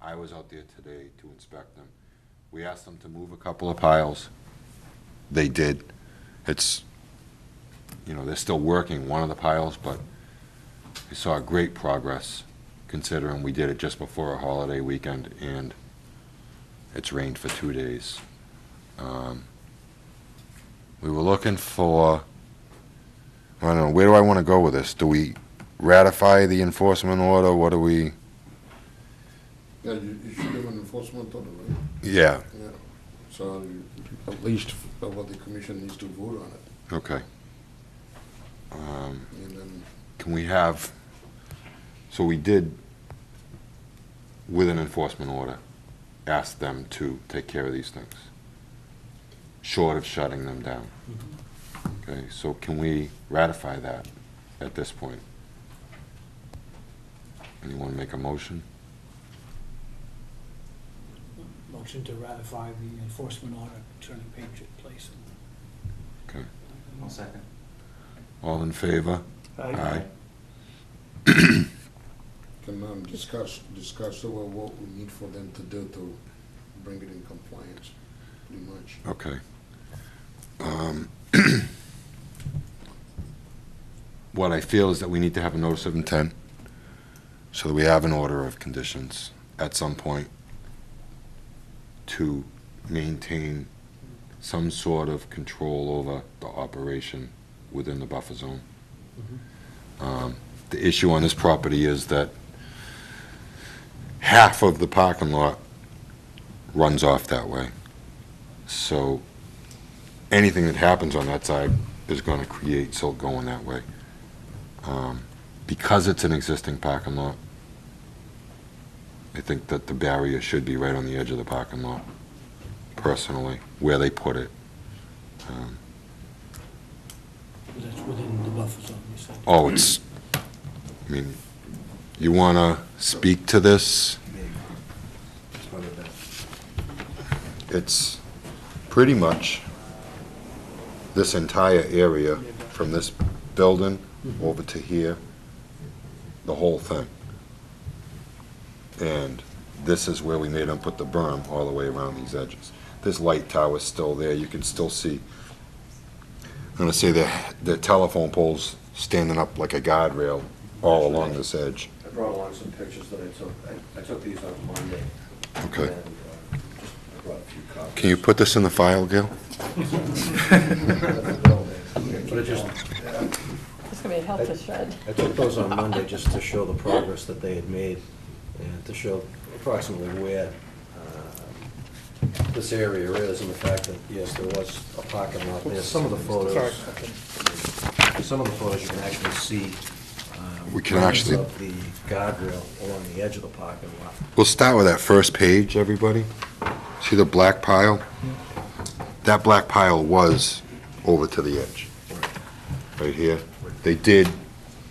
I was out there today to inspect them. We asked them to move a couple of piles. They did. It's, they're still working one of the piles, but we saw great progress considering we did it just before a holiday weekend and it's rained for 2 days. We were looking for, I don't know, where do I want to go with this? Do we ratify the enforcement order? What do we? Yeah, you should have an enforcement order, right? Yeah. Yeah. So at least what the commission needs to vote on it. Okay. And then, Can we have, so we did, with an enforcement order, ask them to take care of these things, short of shutting them down. Okay, so can we ratify that at this point? Anyone make a motion? Motion to ratify the enforcement order concerning Patriot Place. Okay. I'll second. All in favor? Aye. can discuss over what we need for them to do to bring it in compliance, pretty much. Okay. What I feel is that we need to have a notice of intent so that we have an order of conditions at some point to maintain some sort of control over the operation within the buffer zone. The issue on this property is that half of the parking lot runs off that way. So anything that happens on that side is going to create silt going that way. Because it's an existing parking lot, I think that the barrier should be right on the edge of the parking lot, personally, where they put it. That's within the buffer zone, you said. Oh, it's, you want to speak to this? It's pretty much this entire area from this building over to here, the whole thing. And this is where we made them put the berm all the way around these edges. This light tower's still there. You can still see, I'm going to say the telephone poles standing up like a guardrail all along this edge. I brought along some pictures that I took. I took these on Monday. Okay. And I brought a few copies. Can you put this in the file, Gil? But it just, It's gonna be a hell to shred. I took those on Monday just to show the progress that they had made and to show approximately where this area is and the fact that, yes, there was a parking lot there. Some of the photos, you can actually see We can actually- of the guardrail along the edge of the parking lot. We'll start with that first page, everybody. See the black pile? That black pile was over to the edge, right here. They did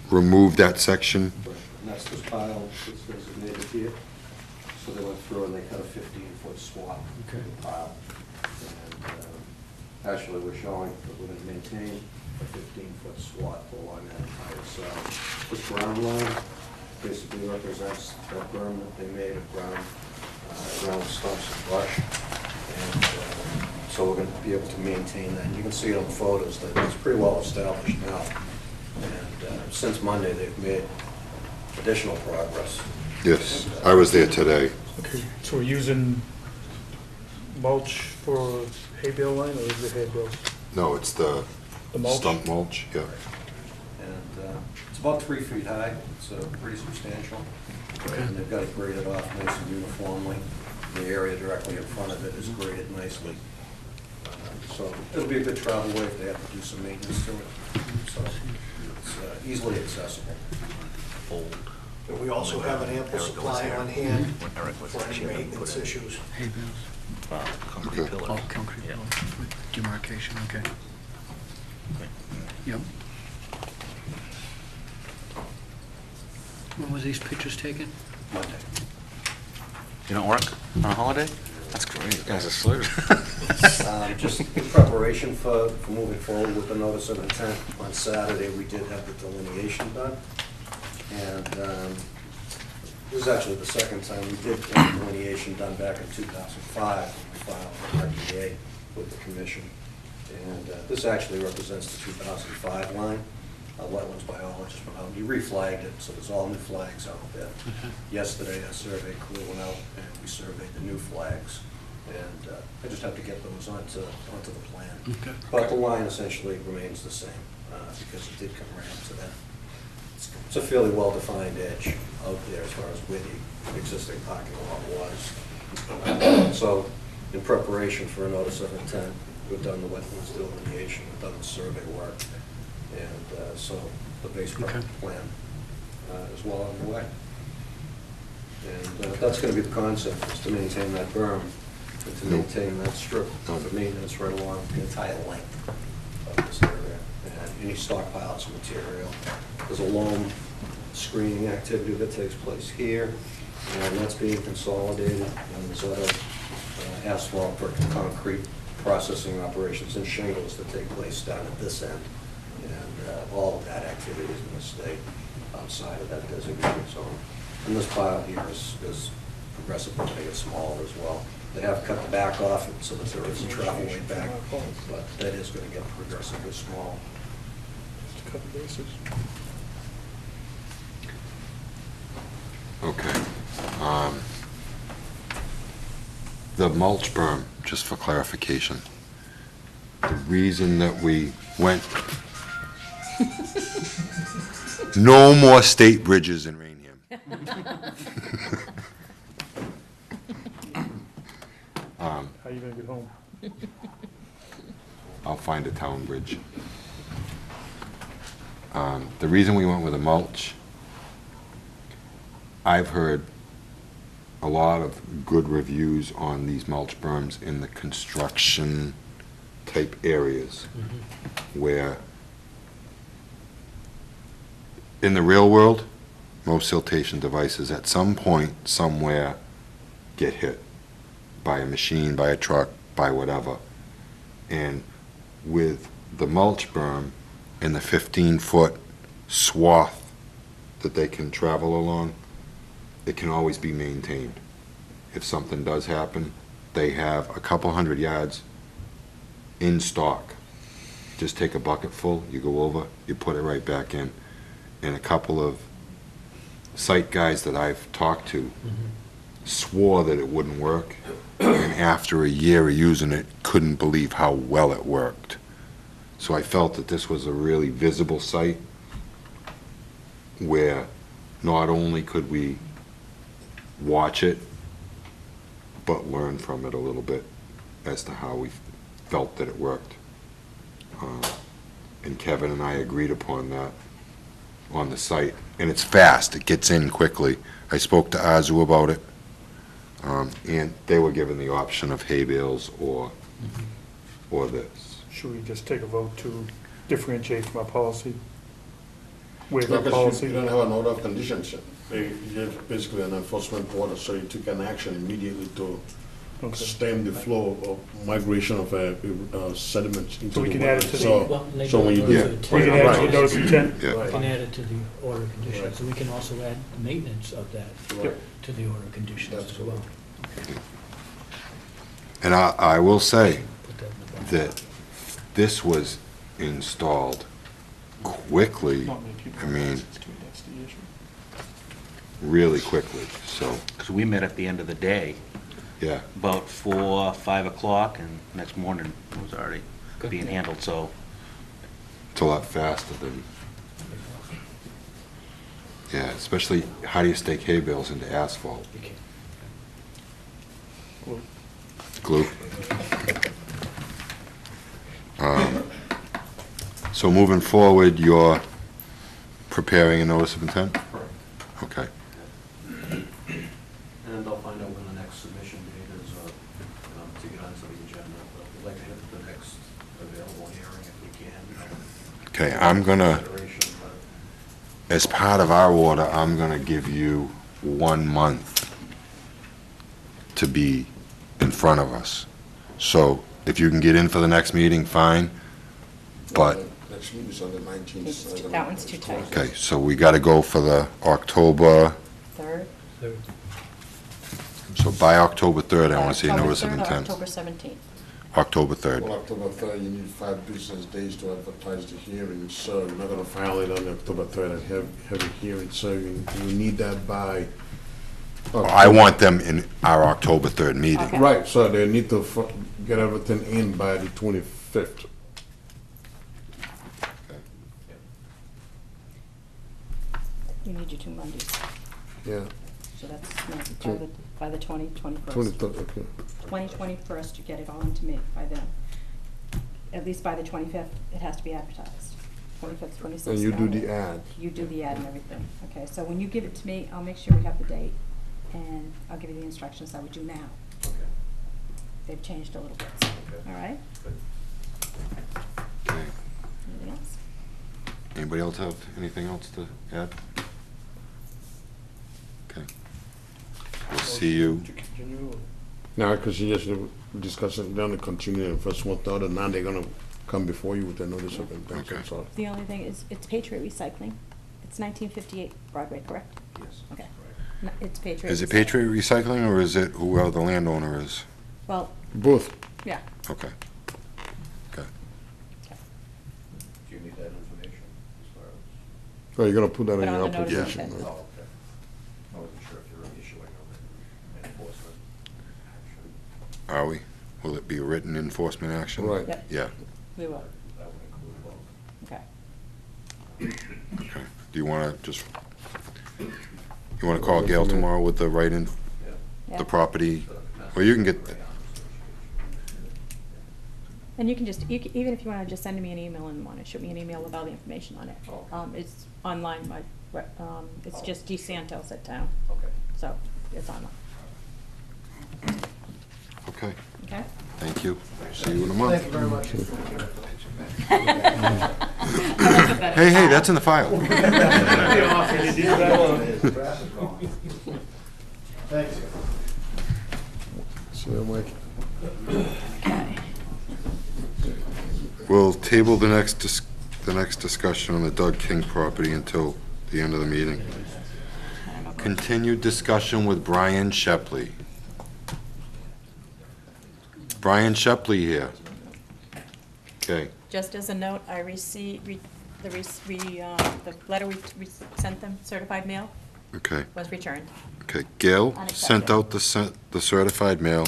remove that section. And that's this pile that's designated here. So they went through and they cut a 15-foot swath of the pile. And actually, we're showing that we're going to maintain a 15-foot swath along that entire side. This brown line basically represents that berm that they made of ground stumps and brush. And so we're going to be able to maintain that. And you can see it on the photos that it's pretty well established now. And since Monday, they've made additional progress. Yes, I was there today. Okay, so we're using mulch for hay bale line, or is it hay bales? No, it's the The mulch? stump mulch, yeah. And it's about 3 feet high. It's pretty substantial. And they've got it graded off nice and uniformly. The area directly in front of it is graded nicely. So it'll be a good travel way if they have to do some maintenance to it. So it's easily accessible. But we also have an ample supply on hand for any maintenance issues. Hay bales. Okay. Oh, concrete pillar. Demarcation, okay. Yep. When was these pictures taken? Monday. You don't work on a holiday? That's great. You guys are slow. Just in preparation for moving forward with the notice of intent, on Saturday, we did have the delineation done. And This is actually the second time we did get delineation done back in 2005 when we filed an RDA with the commission. And this actually represents the 2005 line. A wetlands biologist went out, he reflagged it, so there's all new flags out there. Yesterday, a survey crew went out and we surveyed the new flags. And I just have to get those onto the plan. Okay. But the line essentially remains the same, because it did come right up to that. It's a fairly well-defined edge out there as far as where the existing parking lot was. So, in preparation for a notice of intent, we've done the wetlands delineation, we've done the survey work, and so the base plan is well underway. And that's going to be the concept, is to maintain that berm, and to maintain that strip of maintenance right along the entire length of this area. And any stockpiles of material. There's a loam screening activity that takes place here, and that's being consolidated, and there's other asphalt or concrete processing operations and shingles that take place down at this end. And all of that activity is going to stay outside of that designated zone. And this pile here is progressively going to get smaller as well. They have cut the back off so that there is a travel way back, but that is going to get progressively smaller. Just to cover bases. Okay. The mulch berm, just for clarification, the reason that we went, no more state bridges in Raynham. How are you gonna get home? I'll find a town bridge. The reason we went with a mulch, I've heard a lot of good reviews on these mulch berms in the construction type areas where in the real world, most siltation devices at some point, somewhere, get hit by a machine, by a truck, by whatever. And with the mulch berm and the 15-foot swath that they can travel along, it can always be maintained. If something does happen, they have a couple hundred yards in stock. Just take a bucket full, you go over, you put it right back in. And a couple of site guys that I've talked to swore that it wouldn't work, and after a year of using it, couldn't believe how well it worked. So I felt that this was a really visible site where not only could we watch it, but learn from it a little bit as to how we felt that it worked. And Kevin and I agreed upon that on the site. And it's fast, it gets in quickly. I spoke to Azu about it, and they were given the option of hay bales or this. Should we just take a vote to differentiate from our policy? Waive Like our I said, policy? you don't have an order of conditions. You're basically an enforcement order, so you took an action immediately to Okay. stem the flow of migration of sediments into So we the can add it to wetland. the- Well, and they So when you go do, to the We can add to the notice of intent? Yeah. We can add it to the order of conditions, Right. so we can also add maintenance of that Right. to the order of conditions as Absolutely. well. And I will say Put that in the bylaw. that this was installed quickly, Not many people. I mean, That's the issue. really quickly, so, Because we met at the end of the day, yeah. about 4, 5 o'clock, and next morning it was already Good. being handled, so It's a lot faster than, yeah, especially how do you stake hay bales into asphalt? You can't- Well, Glue. So moving forward, you're preparing a notice of intent? Okay. And I'll find out when the next submission date is, to get onto the agenda. But we'd like to hit the next available hearing if we can. Okay, I'm gonna, Consideration, but as part of our order, I'm gonna give you 1 month to be in front of us. So if you can get in for the next meeting, fine, but, Next meeting is on the 19th. That one's too tight. okay, so we gotta go for the October Third? Third. So by October 3rd, I want to see a October notice of 3rd or intent. October 17th. October 3rd. Well, October 3rd, you need 5 business days to advertise the hearing, so you're not gonna file it on October 3rd and have a hearing, so you need that by. I want them in our October 3rd meeting. Okay. Right, so they need to get everything in by the 25th. You need your 2 Mondays, Yeah, so that's by the 21st. 23rd, okay. 21st, you get it all into me by then. At least by the 25th, it has to be advertised. 25th, 26th. And you do got the it. ad. You do the ad and everything. Okay, so when you give it to me, I'll make sure we have the date, and I'll give you the instructions I would do now. They've changed a little bit, so, all right? Okay. Anything else? Anybody else have anything else to add? Okay. We'll see you. To continue, or- Now, because you just discussed it, they're gonna continue and first one thought, and now they're gonna come before you with a notice of intent, Okay. so. The only thing is, it's Patriot Recycling. It's 1958 Broadway, correct? Yes. Okay. No, it's Patriot. Is it Recycling. Patriot Recycling, or is it whoever the landowner is? Well, Both. yeah. Okay. Okay. Okay. Do you need that information as far as? Oh, you're gonna put that in Put your on the notice of application, intent. right? Oh, okay. I wasn't sure if you were issuing an enforcement action. Are we? Will it be a written enforcement action? Right. Yep, Yeah. we will. That would include both. Okay. Okay. Do you want to just, you want to call Gail tomorrow with the write-in, Yeah. the property? Well, you can get, And you can just, even if you want to just send me an email and want to shoot me an email with all the information on it. It's online, it's just DeSantos@town, Okay. so it's online, okay. okay? Thank you. See you in a month. Thank you very much. Hey, hey, that's in the file. Thanks. See you, Mike. Okay. We'll table the next discussion on the Doug King property until the end of the meeting. Continued discussion with Brian Shepley. Brian Shepley here. Okay, Just as a note, I received, the letter we sent them, certified mail, okay, was returned. okay. Gail sent Unaccepted. out the certified mail.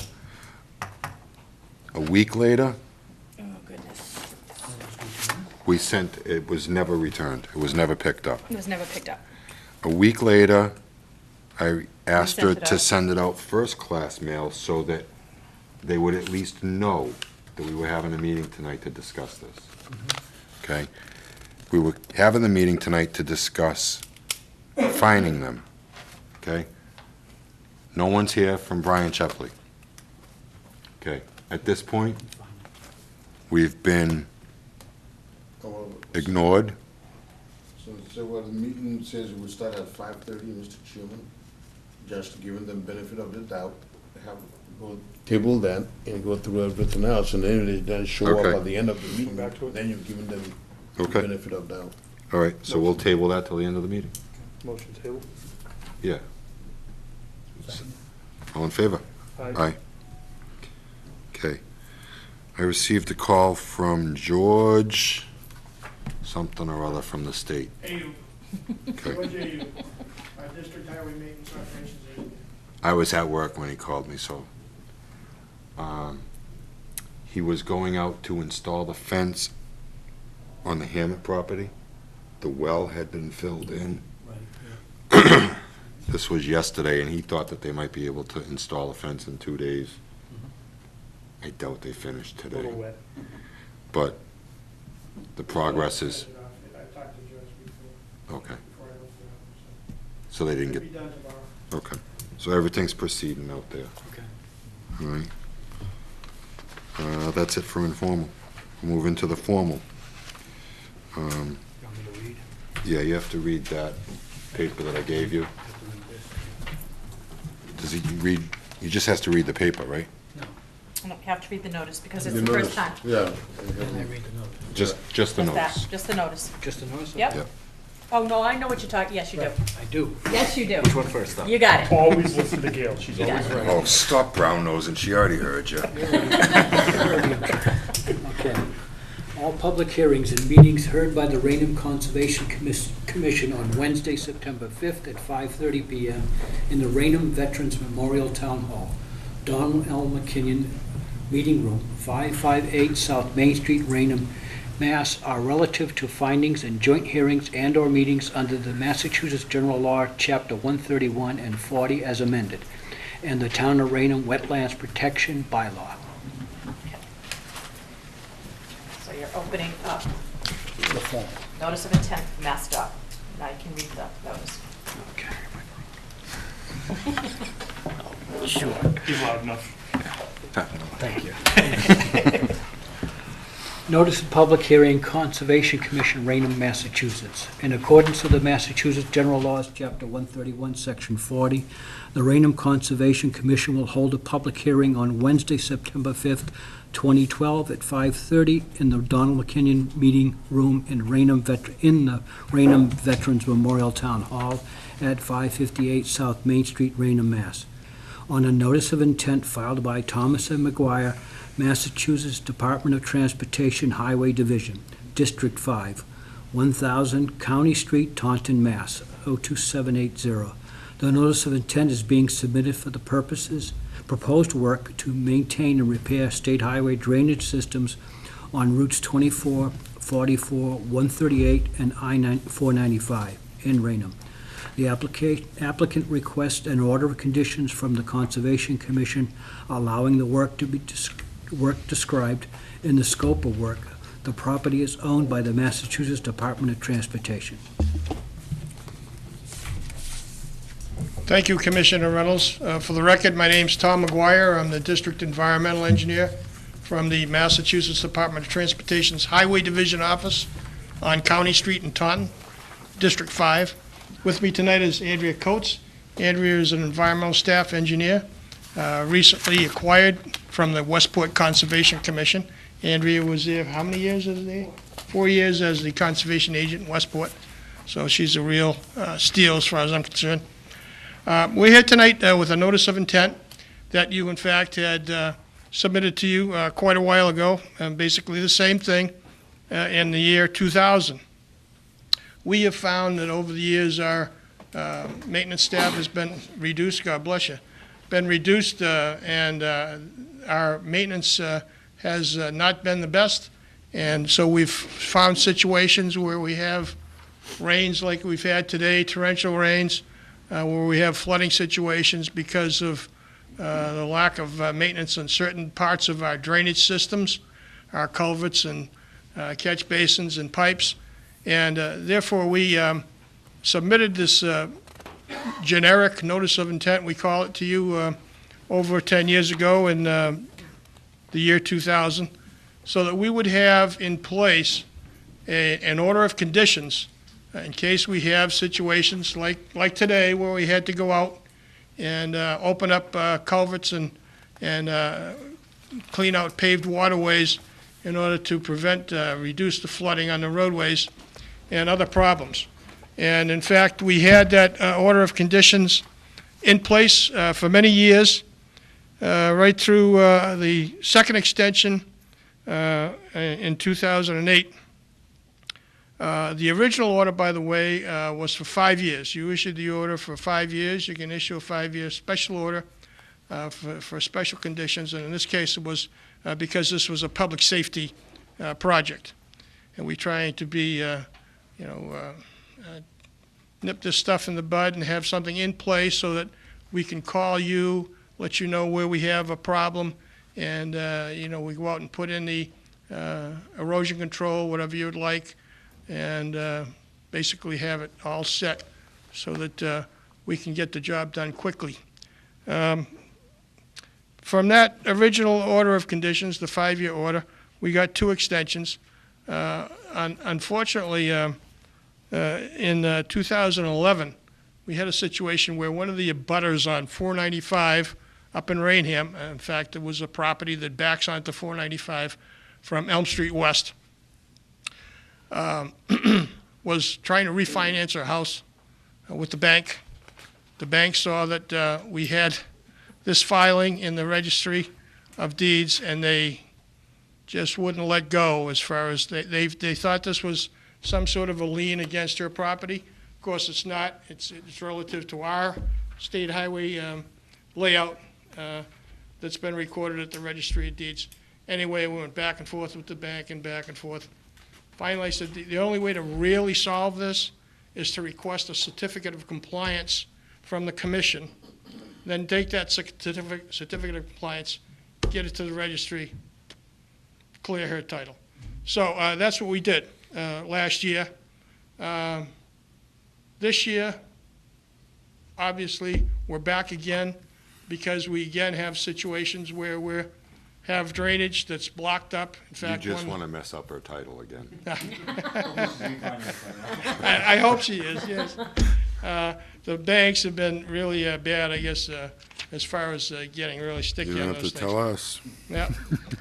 A week later, Oh, goodness. it was never returned. It was never picked up. It was never picked up. A week later, I asked her sent it to out. send it out first-class mail so that they would at least know that we were having a meeting tonight to discuss this. Okay? We were having the meeting tonight to discuss fining them. Okay? No one's here from Brian Shepley. Okay? At this point, we've been ignored. So what the meeting says we start at 5:30, Mr. Chairman, just giving them benefit of the doubt, table that and go through everything else, and then they then show Okay. up at the end of the meeting, back to it. then you've given them the Okay. benefit of doubt. All right, so we'll table that till the end of the meeting. Motion table. Yeah. All in favor? Aye. Okay. I received a call from George, something or other from the state. AU, Okay. George AU, our district highway maintenance operations agent. I was at work when he called me, so. He was going out to install the fence on the Hammett property. The well had been filled in. Right, This was yesterday, and he thought that they might be able to install a fence in 2 days. I doubt they finished A little today, wet. but the progress is, I talked to George before okay, I left the office. so they didn't It'll get, be done tomorrow. okay. So everything's proceeding out there, okay. all right? That's it for informal. Move into the formal. You want me to read? Yeah, you have to read that paper that I gave you. Have to read this? Does he read, he just has to read the paper, right? No, No, you have to read the notice, because it's You the first notice- time. Yeah. and I read the note. Just the Just that, notice. just the notice. Just the notice? Yep. Yep. Oh, no, I know what you're talking, yes, you do. I do. Yes, you do. Which one first, though? You got it. Always listen to Gail, she's always right. Oh, stop brown nosing, she already heard you. Okay. All public hearings and meetings heard by the Raynham Conservation Commission on Wednesday, September 5th at 5:30 PM in the Raynham Veterans Memorial Town Hall, Donald L. McKinnon Meeting Room, 558 South Main Street, Raynham, Mass. Are relative to findings and joint hearings and/or meetings under the Massachusetts General Law, Chapter 131 and 40 as amended, and the Town of Raynham Wetlands Protection Bylaw. So you're opening up The form. notice of intent, Mass dot. Now you can read the notice. Okay. Sure. He's loud enough. Thank you. Notice of public hearing, Conservation Commission, Raynham, Massachusetts. In accordance with the Massachusetts General Laws, Chapter 131, Section 40, the Raynham Conservation Commission will hold a public hearing on Wednesday, September 5th, 2012, at 5:30 in the Donald McKinnon Meeting Room in the Raynham Veterans Memorial Town Hall at 558 South Main Street, Raynham, Mass. On a notice of intent filed by Thomas M. McGuire, Massachusetts Department of Transportation Highway Division, District 5, 1000 County Street, Taunton, Mass. 02780. The notice of intent is being submitted for the proposed work to maintain and repair state highway drainage systems on routes 24, 44, 138, and I-495 in Raynham. The applicant requests an order of conditions from the Conservation Commission allowing the work to be described in the scope of work. The property is owned by the Massachusetts Department of Transportation. Thank you, Commissioner Reynolds. For the record, my name's Tom McGuire. I'm the District Environmental Engineer from the Massachusetts Department of Transportation's Highway Division Office on County Street in Taunton, District 5. With me tonight is Andrea Coates. Andrea is an environmental staff engineer, recently acquired from the Westport Conservation Commission. Andrea was there, how many years as there? 4 years as the conservation agent in Westport. So she's a real steal as far as I'm concerned. We're here tonight with a notice of intent that you, in fact, had submitted to you quite a while ago, and basically the same thing in the year 2000. We have found that over the years our maintenance staff has been reduced, God bless you, been reduced, and our maintenance has not been the best. And so we've found situations where we have rains like we've had today, torrential rains, where we have flooding situations because of the lack of maintenance on certain parts of our drainage systems, our culverts and catch basins and pipes. And therefore, we submitted this generic notice of intent, we call it, to you over 10 years ago in the year 2000, so that we would have in place an order of conditions in case we have situations like today where we had to go out and open up culverts and clean out paved waterways in order to reduce the flooding on the roadways and other problems. And in fact, we had that order of conditions in place for many years, right through the second extension in 2008. The original order, by the way, was for 5 years. You issued the order for 5 years. You can issue a 5-year special order for special conditions, and in this case it was because this was a public safety project. And we're trying to be nip this stuff in the bud and have something in place so that we can call you, let you know where we have a problem, and we go out and put in the erosion control, whatever you'd like, and basically have it all set so that we can get the job done quickly. From that original order of conditions, the 5-year order, we got 2 extensions. Unfortunately, in 2011, we had a situation where one of the abutters on 495 up in Raynham, in fact, it was a property that backs onto 495 from Elm Street West, was trying to refinance her house with the bank. The bank saw that we had this filing in the registry of deeds, and they just wouldn't let go as far as they thought this was some sort of a lien against her property. Of course, it's not. It's relative to our state highway layout that's been recorded at the registry of deeds. Anyway, we went back and forth with the bank and back and forth. Finally, I said the only way to really solve this is to request a certificate of compliance from the commission, then take that certificate of compliance, get it to the registry, clear her title. So that's what we did last year. This year, obviously, we're back again because we again have situations where we have drainage that's blocked up. In You fact, just want to mess up her title again. I hope she is, yes. The banks have been really bad, I guess, as far as getting really sticky You on don't have those to things. tell us. Yeah.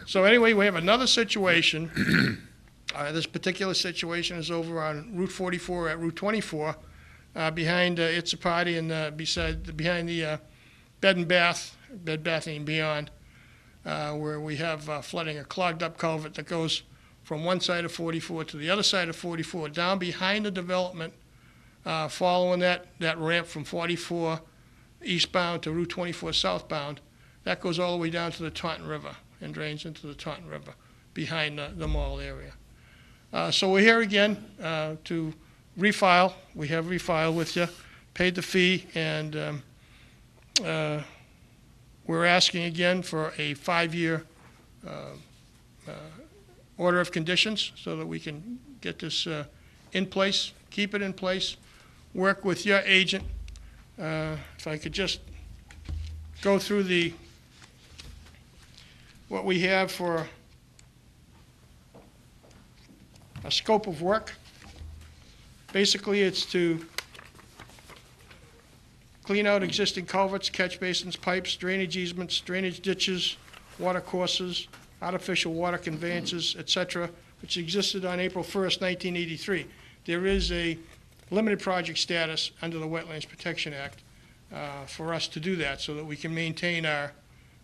So anyway, we have another situation. This particular situation is over on Route 44 at Route 24, behind It's a Party and behind the Bed Bath and Beyond, where we have flooding, a clogged up culvert that goes from one side of 44 to the other side of 44, down behind the development, following that ramp from 44 eastbound to Route 24 southbound. That goes all the way down to the Taunton River and drains into the Taunton River behind the mall area. So we're here again to refile. We have refiled with you, paid the fee, and we're asking again for a 5-year order of conditions so that we can get this in place, keep it in place, work with your agent. If I could just go through what we have for a scope of work. Basically, it's to clean out existing culverts, catch basins, pipes, drainage easements, drainage ditches, water courses, artificial water conveyances, etc., which existed on April 1st, 1983. There is a limited project status under the Wetlands Protection Act for us to do that so that we can maintain our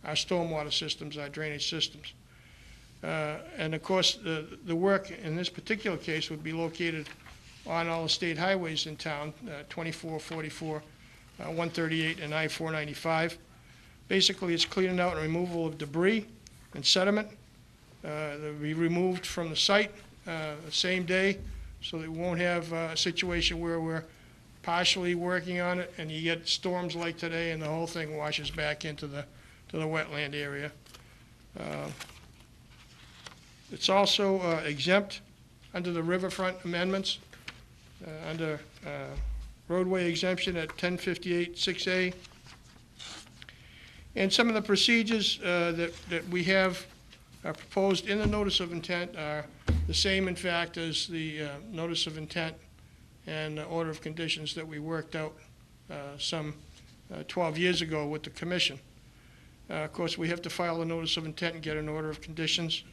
stormwater systems, our drainage systems. And of course, the work in this particular case would be located on all the state highways in town, 24, 44, 138, and I-495. Basically, it's cleaning out and removal of debris and sediment. They'll be removed from the site the same day, so that we won't have a situation where we're partially working on it and you get storms like today and the whole thing washes back into the wetland area. It's also exempt under the riverfront amendments, under roadway exemption at 1058-6A. And some of the procedures that we have proposed in the notice of intent are the same, in fact, as the notice of intent and order of conditions that we worked out some 12 years ago with the commission. Of course, we have to file a notice of intent and get an order of conditions.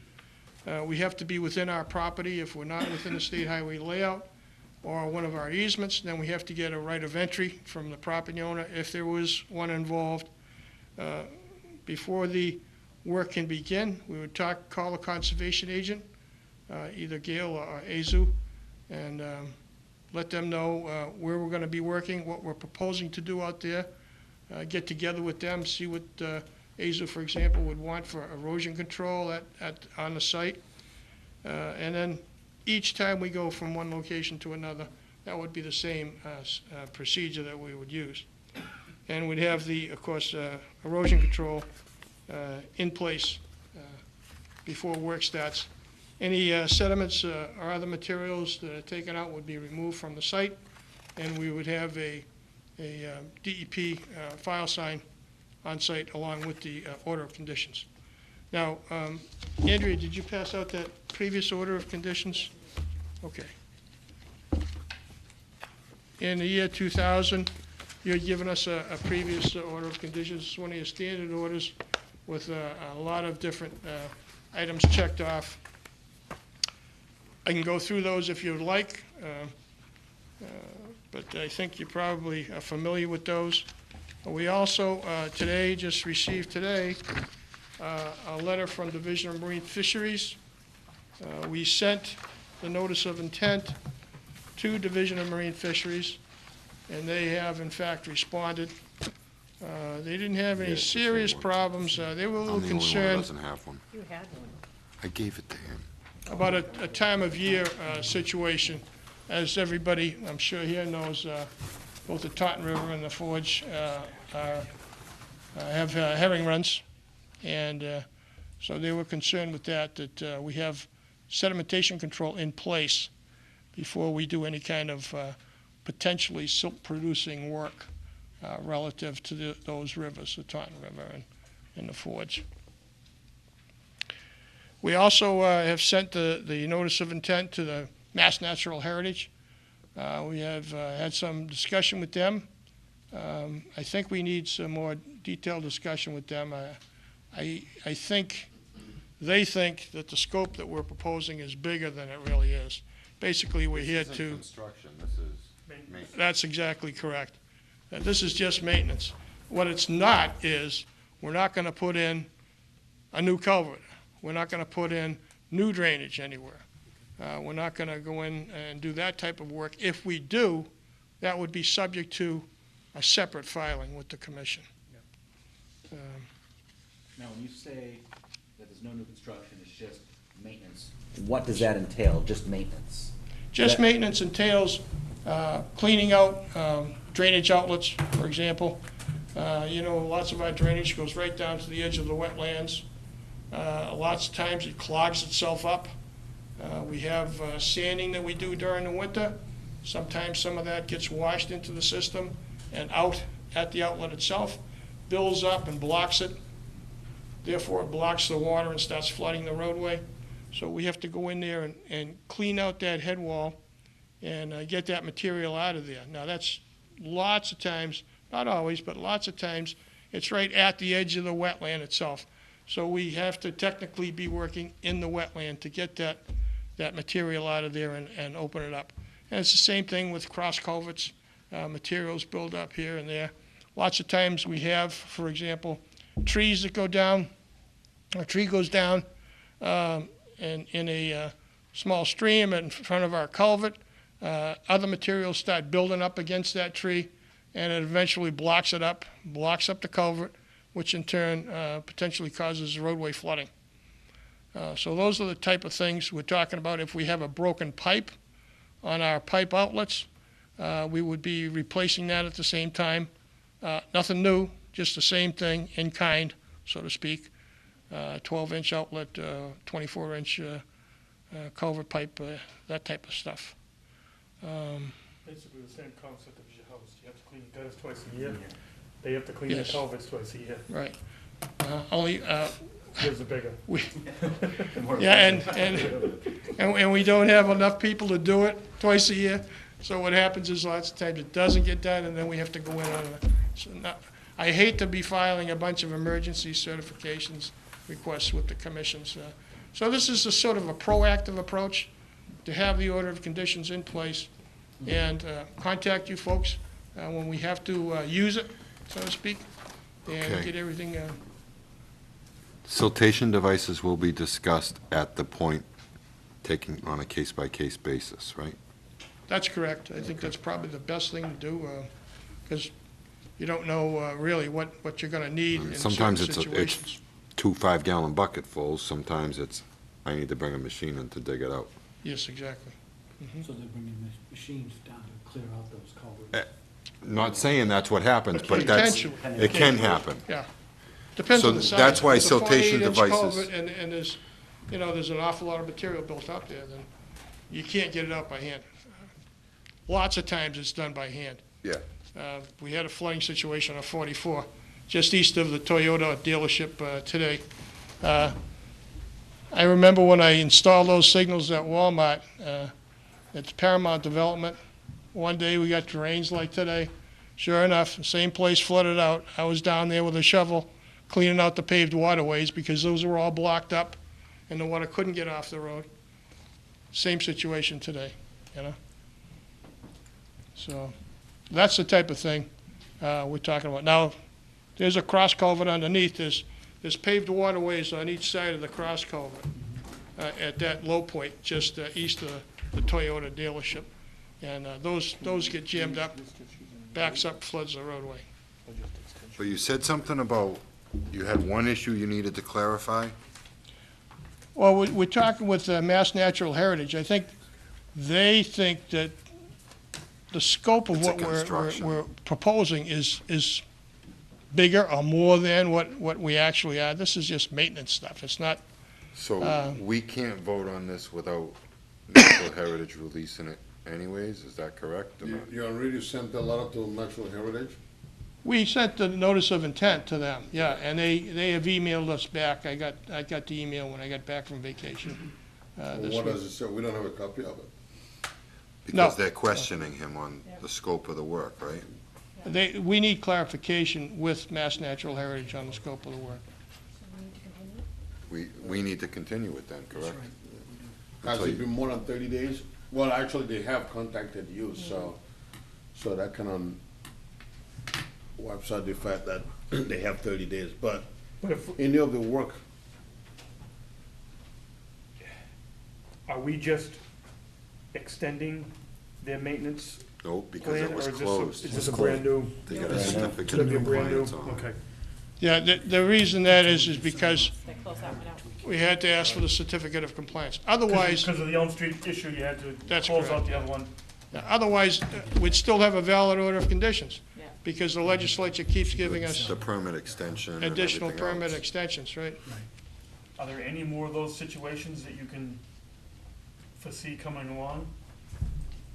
We have to be within our property. If we're not within the state highway layout or one of our easements, then we have to get a right of entry from the property owner if there was one involved. Before the work can begin, we would call a conservation agent, either Gail or Azu, and let them know where we're going to be working, what we're proposing to do out there, get together with them, see what Azu, for example, would want for erosion control on the site. And then each time we go from one location to another, that would be the same procedure that we would use. And we'd have of course, erosion control in place before work starts. Any sediments or other materials that are taken out would be removed from the site, and we would have a DEP file sign on site along with the order of conditions. Now, Andrea, did you pass out that previous order of conditions? Okay. In the year 2000, you had given us a previous order of conditions. It's one of your standard orders with a lot of different items checked off. I can go through those if you'd like. but I think you probably are familiar with those. We also, today, just received today, a letter from Division of Marine Fisheries. We sent the notice of intent to Division of Marine Fisheries, and they have in fact responded. They didn't have Yeah, any it's the same serious one. problems. They were a I'm little the only one that concerned doesn't have one. You had one. I gave it to him. about a time of year situation. As everybody, I'm sure here knows, both the Taunton River and the Forge have herring runs. And so they were concerned with that we have sedimentation control in place before we do any kind of potentially silt-producing work relative to those rivers, the Taunton River and the Forge. We also have sent the notice of intent to the Mass Natural Heritage. We have had some discussion with them. I think we need some more detailed discussion with them. I think they think that the scope that we're proposing is bigger than it really is. Basically, we're here This to. isn't construction, this is maintenance. That's exactly correct. This is just maintenance. What it's not is, we're not going to put in a new culvert. We're not going to put in new drainage anywhere. We're not going to go in and do that type of work. If we do, that would be subject to a separate filing with the commission. Now, when you say that there's no new construction, it's just maintenance, what does that entail, just maintenance? Just maintenance entails cleaning out drainage outlets, for example. Lots of our drainage goes right down to the edge of the wetlands. Lots of times it clogs itself up. We have sanding that we do during the winter. Sometimes some of that gets washed into the system and out at the outlet itself, builds up and blocks it. Therefore, it blocks the water and starts flooding the roadway. So we have to go in there and clean out that head wall and get that material out of there. Now, that's lots of times, not always, but lots of times, it's right at the edge of the wetland itself. So we have to technically be working in the wetland to get that material out of there and open it up. And it's the same thing with cross culverts. Materials build up here and there. Lots of times we have, for example, trees that go down. A tree goes down and in a small stream in front of our culvert. Other materials start building up against that tree, and it eventually blocks it up, blocks up the culvert, which in turn potentially causes roadway flooding. So those are the type of things we're talking about. If we have a broken pipe on our pipe outlets, we would be replacing that at the same time. Nothing new, just the same thing in kind, so to speak. 12-inch outlet, 24-inch culvert pipe, that type of stuff. Basically the same concept as your house. You have to clean your gutters twice a year. They have to clean their Yes. culverts twice a year. Right. Only, Yours are bigger. yeah, and we don't have enough people to do it twice a year. So what happens is lots of times it doesn't get done, and then we have to go in on it. So I hate to be filing a bunch of emergency certifications requests with the commissions. So this is a sort of a proactive approach to have the order of conditions in place and contact you folks when we have to use it, so to speak, and Okay. get everything. Siltation devices will be discussed at the point taken on a case-by-case basis, right? That's correct. I think that's probably the best thing to do, because you don't know really what you're going to need in certain Sometimes it's situations. 2 5-gallon bucketfuls, sometimes it's, I need to bring a machine in to dig it out. Yes, exactly. So they're bringing machines down to clear out those culverts. Not saying that's what happens, but that's, Potentially. it can happen. Yeah. Depends So on the size. that's why If it's a siltation 48-inch devices- culvert And there's, there's an awful lot of material built up there, then you can't get it out by hand. Lots of times it's done by hand. Yeah. We had a flooding situation on 44, just east of the Toyota dealership today. I remember when I installed those signals at Walmart, at Paramount Development. One day we got rains like today. Sure enough, the same place flooded out. I was down there with a shovel cleaning out the paved waterways because those were all blocked up and the water couldn't get off the road. Same situation today, So that's the type of thing we're talking about. Now, there's a cross culvert underneath. There's paved waterways on each side of the cross culvert at that low point, just east of the Toyota dealership. And those get jammed up, backs up, floods the roadway. But you said something about, you had one issue you needed to clarify? Well, we're talking with Mass Natural Heritage. I think they think that the scope of It's a what construction. we're proposing is bigger or more than what we actually are. This is just maintenance stuff. It's not, So we can't vote on this without Natural Heritage releasing it anyways, is that correct? or not? You already sent a letter to Natural Heritage? we sent the notice of intent to them, yeah, and they have emailed us back. I got the email when I got back from vacation this What week. does it say? We don't have a copy of it. Because No. they're questioning him on the scope of the work, right? We need clarification with Mass Natural Heritage on the scope of the work. We need to continue it then, correct? Has So it you- been more than 30 days? Well, actually, they have contacted you, so that kind of wipes out the fact that they have 30 days. But But if, any of the work, are we just extending their maintenance No, because plan, it or was is this, closed. is this a brand new? They got a It's certificate gonna of be a brand new, compliance on it. okay. Yeah, the reason that is because They close that one out. we had to ask for the certificate of compliance. Otherwise, Because of the Elm Street issue, you had to That's close correct. out the other one. we'd still have a valid order of conditions, Yeah. because the legislature keeps giving us The permit extension and additional everything permit else. extensions, right? Are there any more of those situations that you can foresee coming along?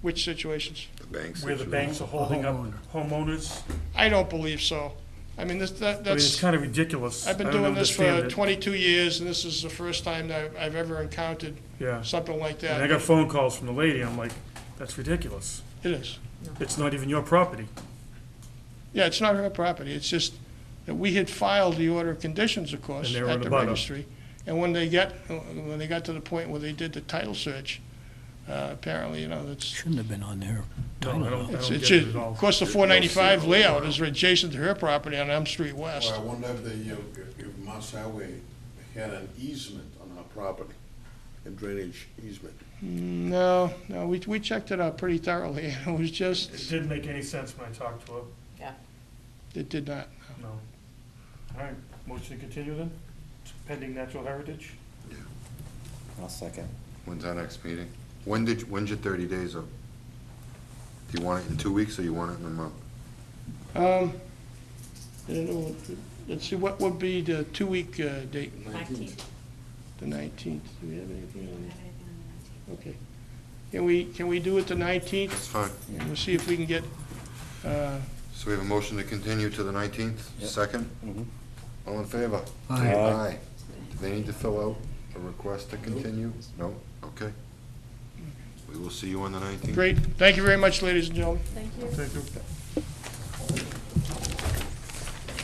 Which situations? The bank Where the situation. banks are holding up homeowners? I don't believe so. I mean, I mean, it's that's, kind of ridiculous. I've been I don't doing this for understand it. 22 years, and this is the first time that I've ever encountered Yeah, something like and I that. got phone calls from the lady, I'm like, that's ridiculous. It is. It's not even your property. Yeah, it's not her property, it's just that we had filed the order of conditions, of course, And they were at in the the bottom. registry. And when they got to the point where they did the title search, apparently, that's, Shouldn't have been on there. No, I don't it's, get it at of all. course, the 495 layout is adjacent to her property on Elm Street West. well, I wonder if Mass Highway had an easement on our property, a drainage easement. No, we checked it out pretty thoroughly, and it was It just, didn't make any sense when I talked to her, it did not. no. All right, motion to continue then, pending natural heritage? I'll second. When's our next meeting? When's your 30 days up? Do you want it in 2 weeks or you want it in a month? I don't know, let's see, what would be the 2-week date? 19th. The 19th. Do we have anything on that? Okay. Can we do it the 19th? That's fine. And we'll see if we can get, So we have a motion to continue to the 19th? Yep. Second? Mhm. All in favor? Aye. Aye. Do they need to fill out a request to continue? No? Okay. We will see you on the 19th. great. Thank you very much, ladies and gentlemen. Thank you. Thank you.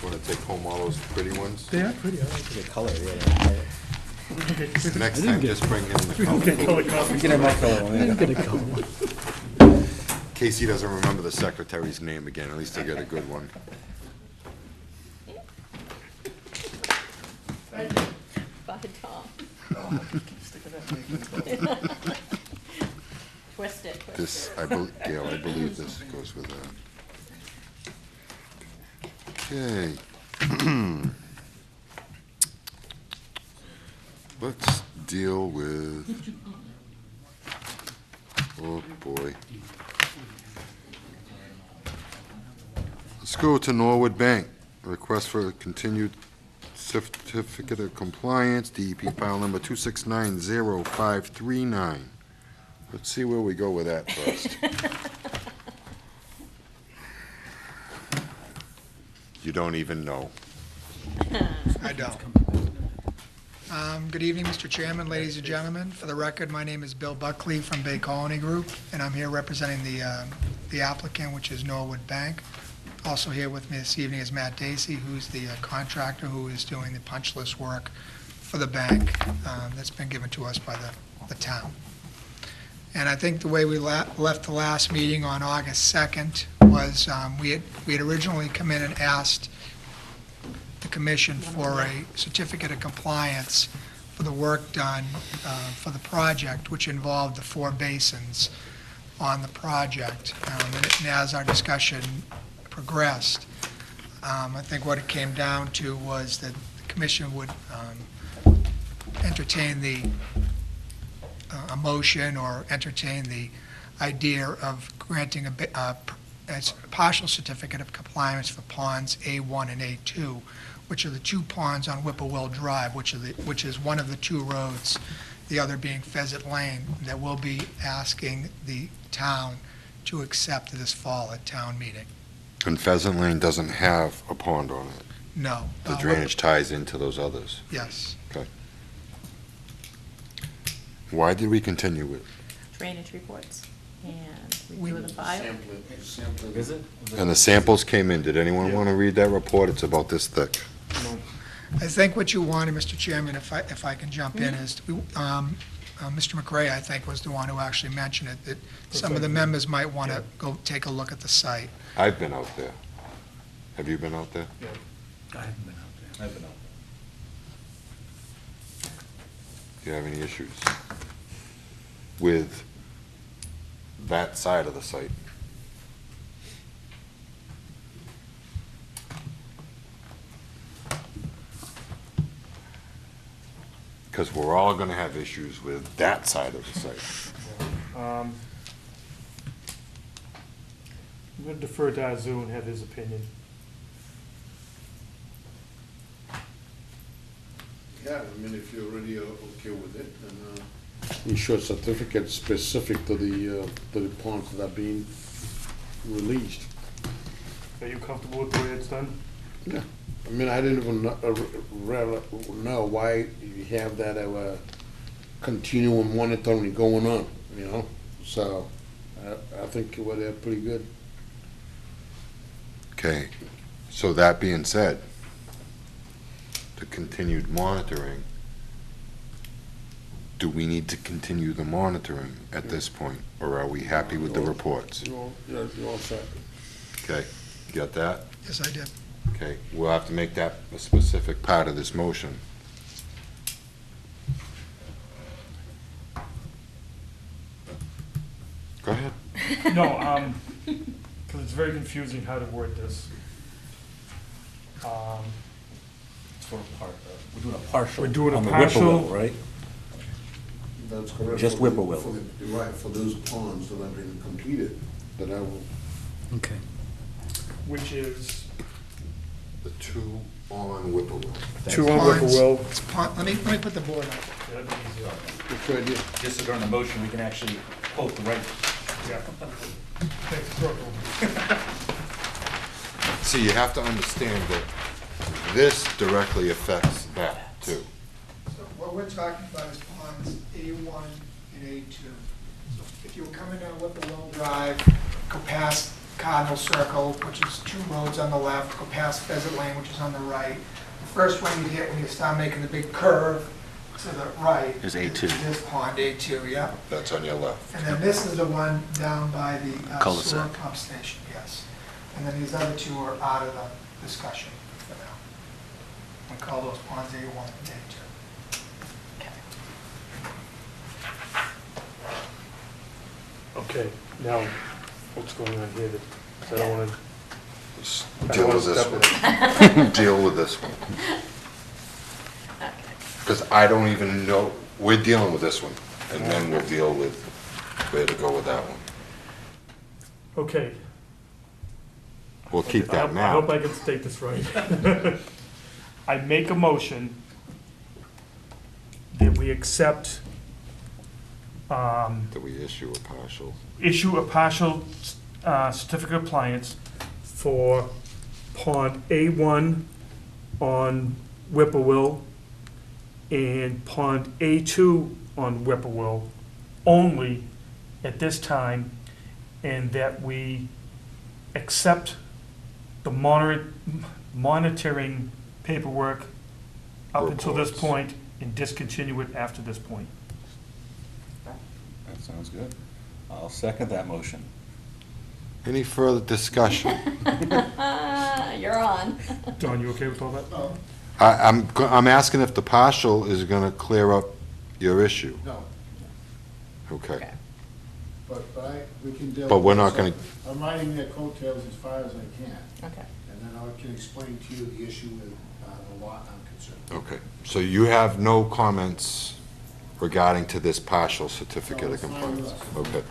Want to take home all those pretty ones? They are pretty, I like The color, yeah. it. Next time, just bring him the color. Okay, color copy. Get my color one, yeah. Get a couple. Casey doesn't remember the secretary's name again, at least he'll get a good one. Bye, Tom. Twist it, twist This, it. Gail, I believe this goes with that. Okay. Let's deal with, oh boy. Let's go to Norwood Bank. Request for a continued certificate of compliance, DEP file number 2690539. Let's see where we go with that first. You don't even know. I don't. Good evening, Mr. Chairman, ladies and gentlemen. For the record, my name is Bill Buckley from Bay Colony Group, and I'm here representing the applicant, which is Norwood Bank. Also here with me this evening is Matt Dacey, who's the contractor who is doing the punch list work for the bank that's been given to us by the town. And I think the way we left the last meeting on August 2nd was, we had originally come in and asked the commission for a certificate of compliance for the work done for the project, which involved the 4 basins on the project. And as our discussion progressed, I think what it came down to was that the commission would entertain a motion or entertain the idea of granting a partial certificate of compliance for ponds A1 and A2, which are the 2 ponds on Whippoorwill Drive, which is one of the 2 roads, the other being Pheasant Lane, that we'll be asking the town to accept this fall at town meeting. And Pheasant Lane doesn't have a pond on it. No. The drainage ties into those others. Yes. Okay. Why did we continue with? Drainage reports and We- review of the file. Sampling. Is it? And the samples came in. Did anyone want to read that report? It's about this thick. I think what you wanted, Mr. Chairman, if I can jump in, is, Mr. McRae, I think, was the one who actually mentioned it, that some of the members might want to go take a look at the site. I've been out there. Have you been out there? I haven't been out there. I've been out. Do you have any issues with that side of the site? Because we're all going to have issues with that side of the site. I'm going to defer to Azu and have his opinion. Yeah, I mean, if you're already okay with it, then issue a certificate specific to the ponds that are being released. Are you comfortable with the way it's done? Yeah. I mean, I didn't even know why you have that continuum monitoring going on, you know? So I think they're pretty good. Okay, so that being said, the continued monitoring, do we need to continue the monitoring at this point, or are we happy with the reports? You're all set. Okay, got that? Yes, I did. Okay, we'll have to make that a specific part of this motion. Go ahead. No, because it's very confusing how to word this. It's for a part, we're doing a partial. We're doing a on the partial- Whippoorwill, right? That's correct. Just For the- Whippoorwill. for the- Right, for those ponds that have been completed, that I will, Okay. Which is The 2 on Whippoorwill. 2 on Ponds. Whippoorwill. It's let me put the board up. Yeah, that'd be easier. that's what I did. Just so during the motion, we can actually quote the right. Yeah. Thanks, Brooke. See, you have to understand that this directly affects that, too. So what we're talking about is ponds A1 and A2. So if you were coming down Whippoorwill Drive, go past Cardinal Circle, which is 2 roads on the left, go past Pheasant Lane, which is on the right. The first one you hit when you start making the big curve to the right. Is A2. This pond, A2, yeah. That's on your left. And then this is the one down by the sewer Cul-de-sac. pump station, yes. And then these other 2 are out of the discussion for now. We call those ponds A1 and A2. Okay, now, what's going on here? Because I don't want to. Just deal with this one. Deal with this one. Because I don't even know, we're dealing with this one, and then we'll deal with where to go with that one. Okay. We'll keep that I hope map. I can state this right. I make a motion that we accept, That we issue a partial. issue a partial certificate of compliance for pond A1 on Whippoorwill and pond A2 on Whippoorwill only at this time, and that we accept the monitoring paperwork up until this Reports. point and discontinue it after this point. Sounds good. I'll second that motion. Any further discussion? You're on. Don, you okay with all that? I'm asking if the partial is gonna clear up your issue. No, Okay. but we can deal. But we're not so gonna- I'm riding their coattails as far as I can, Okay. and then I can explain to you the issue with the lot I'm concerned. Okay, so you have no comments regarding to this partial certificate No, of it's fine compliance? with us. Okay.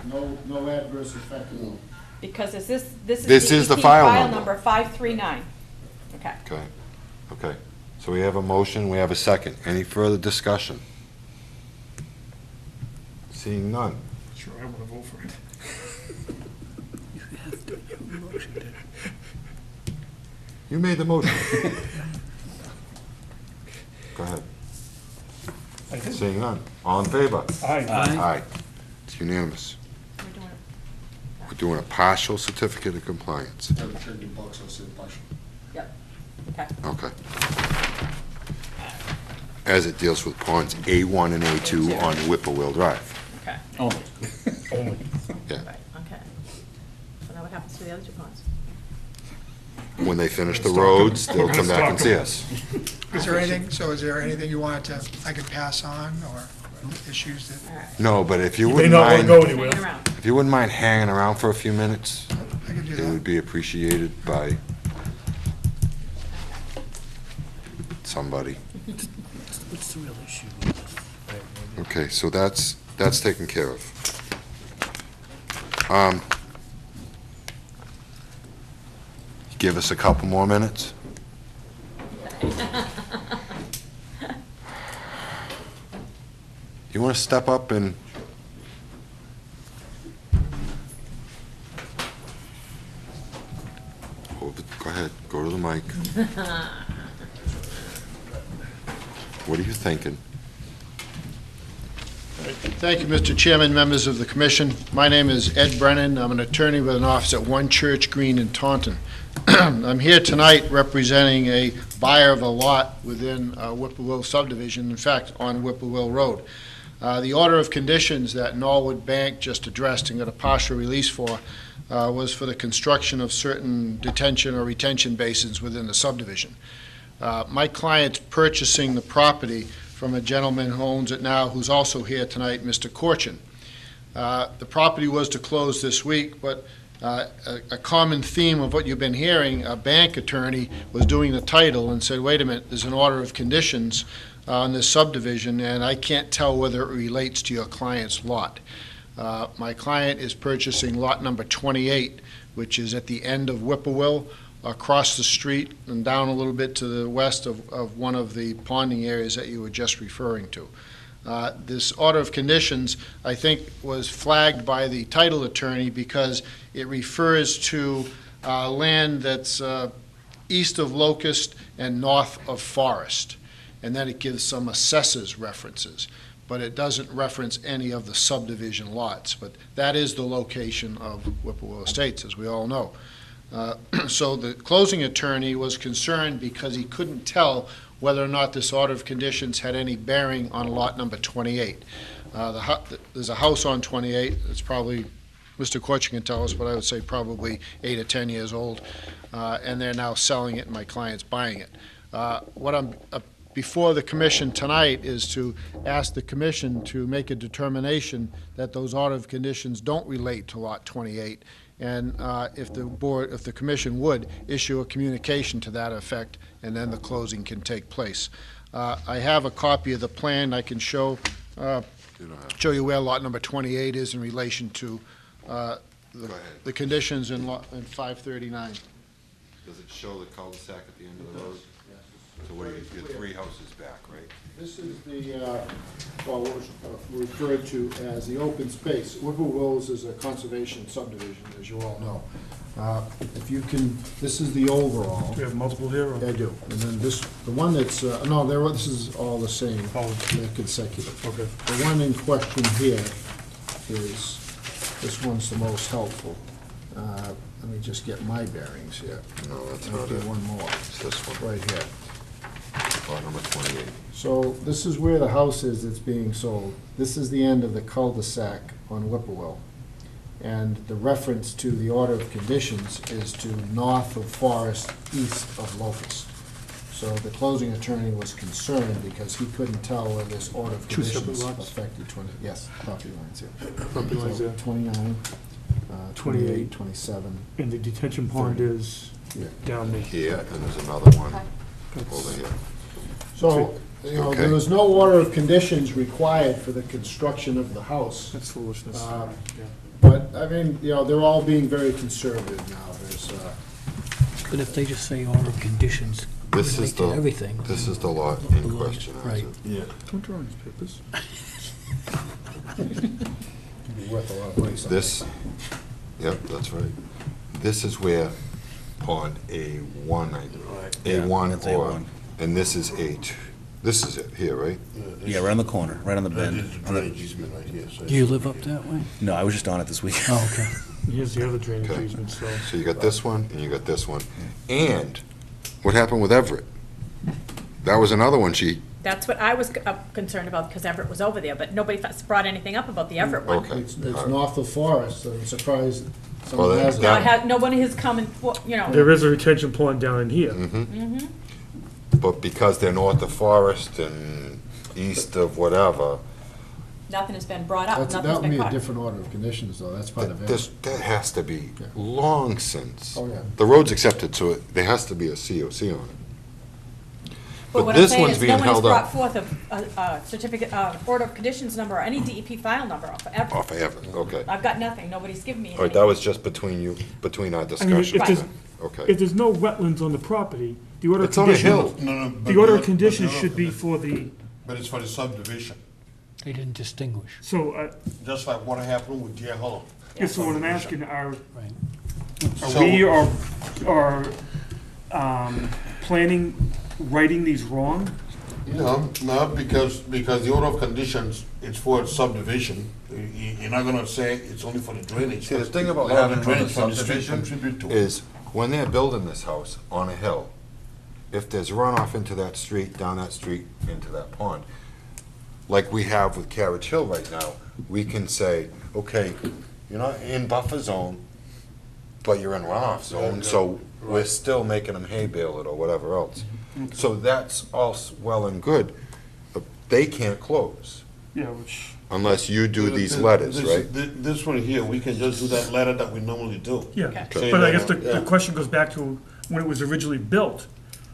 No adverse effect at all. Because this is This is the DEP file number. number 539. Okay. Okay, okay. So we have a motion, we have a second. Any further discussion? Seeing none. Sure, I want to vote for it. You made the motion. Go ahead. I did. Seeing none. All in favor? Aye. Aye. It's unanimous. We're doing it. We're doing a partial certificate of compliance. I would check your box, I'll say partial. Yep. Okay. Okay. As it deals with ponds A1 and A2 on Whippoorwill Drive. Okay. Only. Only. Yeah. Right, okay. So now what happens to the other two ponds? When they finish the Stop them. roads, they'll We're come gonna back and stop see them. us. Is there anything you wanted to, I could pass on, or issues that, All right. No, but if you You may wouldn't not want to go mind, anywhere. Hanging around. if you wouldn't mind hanging around for a few minutes, I could do it that? would be appreciated by somebody. What's the real issue? Okay, so that's taken care of. Give us a couple more minutes? You want to step up and? Go ahead, go to the mic. What are you thinking? Thank you, Mr. Chairman, members of the commission. My name is Ed Brennan. I'm an attorney with an office at 1 Church Green in Taunton. I'm here tonight representing a buyer of a lot within Whippoorwill subdivision, in fact, on Whippoorwill Road. The order of conditions that Norwood Bank just addressed and got a partial release for was for the construction of certain detention or retention basins within the subdivision. My client's purchasing the property from a gentleman who owns it now, who's also here tonight, Mr. Corchin. The property was to close this week, but a common theme of what you've been hearing, a bank attorney was doing the title and said, wait a minute, there's an order of conditions on this subdivision, and I can't tell whether it relates to your client's lot. My client is purchasing lot number 28, which is at the end of Whippoorwill, across the street and down a little bit to the west of one of the ponding areas that you were just referring to. This order of conditions, I think, was flagged by the title attorney because it refers to land that's east of Locust and north of Forest, and then it gives some assessors references, but it doesn't reference any of the subdivision lots. But that is the location of Whippoorwill Estates, as we all know. So the closing attorney was concerned because he couldn't tell whether or not this order of conditions had any bearing on lot number 28. There's a house on 28, it's probably, Mr. Corchin can tell us, but I would say probably 8 or 10 years old, and they're now selling it and my client's buying it. What I'm before the commission tonight is to ask the commission to make a determination that those order of conditions don't relate to lot 28, and if the commission would, issue a communication to that effect, and then the closing can take place. I have a copy of the plan I can show you where lot number 28 is in relation to the conditions in 539. Does it show the cul-de-sac at the end of the road? So what are you, you're 3 houses back, right? This is the, well, what was referred to as the open space. Whippoorwills is a conservation subdivision, as you all know. If you can, this is the overall. Do we have multiple here? Or? I do. And then this, the one that's, no, this is all the same. Oh. They're consecutive. Okay. The one in question here is, this one's the most helpful. Let me just get my bearings here. No, that's Okay, not it. one more. It's this one. Right here. Spot number 28. So this is where the house is that's being sold. This is the end of the cul-de-sac on Whippoorwill. And the reference to the order of conditions is to north of Forest, east of Locust. So the closing attorney was concerned because he couldn't tell whether this order of Two separate conditions lots? affected 20, yes, property lines, yeah. Property lines So there. 29, 28, 28. 27, And the detention pond is yeah. down there. Here, and there's another one over here. So, you know, Okay. there was no order of conditions required for the construction of the house. That's foolishness. Uh, Yeah. But, I mean, you know, they're all being very conservative now. There's, But if they just say order of conditions, This relate is to the, everything. this is the lot in Below, question, is right. it? Yeah. Don't draw on these papers. it'd be worth a lot of money. someday. This, yep, that's right. This is where pond A1, A1 that's or, A1. and this is A2. This is it here, right? Yeah, right on the corner, right on the That bend. is drainage easement right here, so. Do you live up that way? No, I was just on it this week. Oh, okay. Here's the other drainage Okay. easement, so. So you got this one, and you got this one. And what happened with Everett? That was another one That's what I was concerned about, because Everett was over there, but nobody brought anything up about the Everett one. Okay. It's north of Forest, so I'm surprised Well, someone that- hasn't. No, no one has come and, you know. There is a retention pond down in here. Mm-hmm. But because they're north of Forest and east of whatever, Nothing has been brought up, That nothing's would been be a caught. different order of conditions, though, that's part of this, it. that has to be Yeah. long since. Oh, yeah. The road's accepted, so there has to be a COC on it. But what this I'm saying one's is, being no one has held brought up. forth a certificate, order of conditions number, or any DEP file number off of Everett. Off of Everett, okay. I've got nothing, nobody's given me All right, anything. that was just between you, between our I mean, discussion. if there's, Okay. if there's no wetlands on the property, the order of It's on a hill. conditions, No, no. but the order of but conditions the should be order- for the, But it's for the subdivision, They didn't distinguish. so, just like what happened with Deer Hollow. yeah, so what I'm asking, are Right. So- we are planning, writing these wrong? No, because the order of conditions, it's for subdivision. You're not gonna say it's only for the drainage. See, the thing about A lot of having the on a drainage from the street subdivision contribute to it. is when they're building this house on a hill, if there's runoff into that street, down that street, into that pond, like we have with Carriage Hill right now, we can say, okay, you're not in buffer zone, but you're in runoff zone, so we're still making them hay bale it or whatever else. So that's all well and good, but they can't close Yeah, which, unless you do these letters, This- right? This one here, we can just do that letter that we normally do. yeah, Okay. but I guess the Yeah. question goes back to when it was originally built.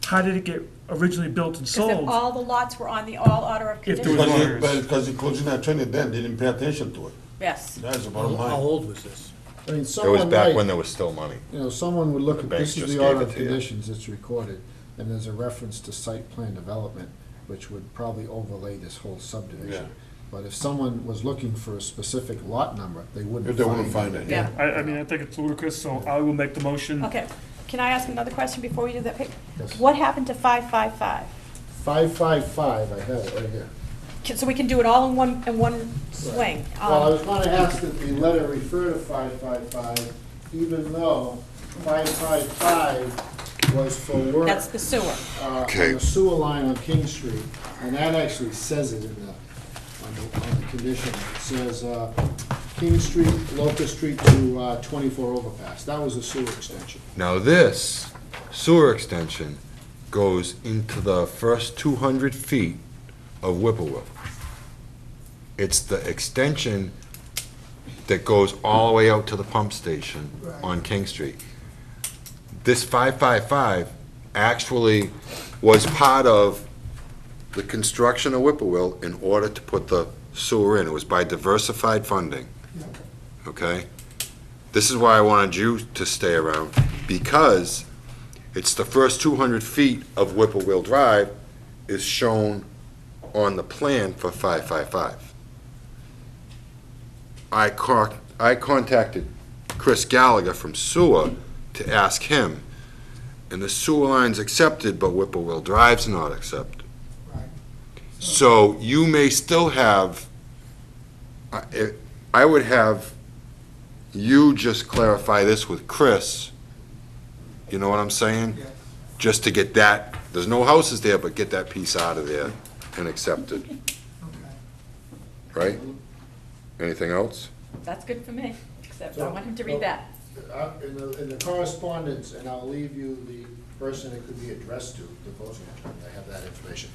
How did it get originally built and Because sold? all the lots were on the all order of If there was conditions. lawyers. Because the closing attorney then didn't pay attention to it. Yes. That's the How bottom line. old was this? I mean, It was someone back might, when there was still money. you know, someone would look The at, bank this is just the gave order it of to you. conditions, it's recorded, and there's a reference to site plan development, which would probably overlay this whole Yeah. subdivision. But if someone was looking for a specific lot number, they wouldn't If they wouldn't find it. Yeah. I mean, I think it's ludicrous, so I will make the motion. Okay, can I ask another question before we do that? Yes. What happened to 555? 555, I have it right here. So we can do it all in one swing? Well, I was gonna ask that the letter refer to 555, even though 555 was for work. That's the sewer. Okay. On the sewer line on King Street, and that actually says it in the, on the condition. It says, King Street, Locust Street to 24 overpass. That was a sewer extension. Now this sewer extension goes into the first 200 feet of Whippoorwill. It's the extension that goes all the way out to the pump station on King Street. This 555 actually was part of the construction of Whippoorwill in order to put the sewer in. It was by diversified funding. Okay? This is why I wanted you to stay around, because it's the first 200 feet of Whippoorwill Drive is shown on the plan for 555. I contacted Chris Gallagher from Sewer to ask him, and the sewer line's accepted, but Whippoorwill Drive's not accepted. So you may still have, I would have you just clarify this with Chris, you know what I'm saying? Just to get that, There's no houses there, but get that piece out of there and accept it, right? Anything else? That's good for me, except I want him to read that. In the correspondence, and I'll leave you the person it could be addressed to, the closing attorney, I have that information.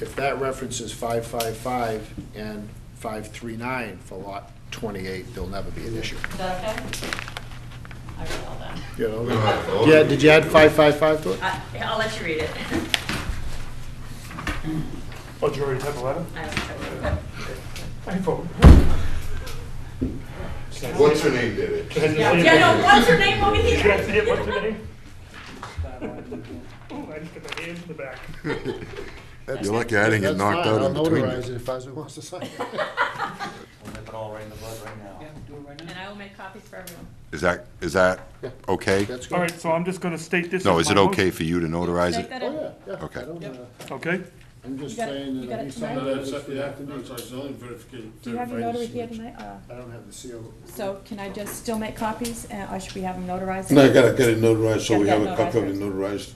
If that references 555 and 539 for lot 28, there'll never be an issue. Is that okay? I read all that. You know, yeah, did you add 555 to it? I'll let you read it. Oh, did you already type a letter? I vote. What's her name did it? Yeah, no, what's her name over here? Can I see it? What's her name? Oh, I just got my hands in the back. You're lucky I didn't get knocked out in between. I'll notarize it if Fazio wants to sign it. We'll nip it all right in the bud right now. Yeah, do it right now. And I will make copies for everyone. Is that Yeah. okay? That's All good. right, so I'm just gonna state this. No, as is it my okay for you to notarize Take it? that Oh, in. yeah, yeah. Okay. I don't, motion. Okay? I'm just You got it- saying you that got at it least tonight? I'm No, not that's, yeah, that's our zoning verification. Do you have your notary here tonight? I don't have the seal. So can I just still make copies, or should we have them notarized? No, I gotta get it notarized, so we Gotta have get a copy of it the notarized.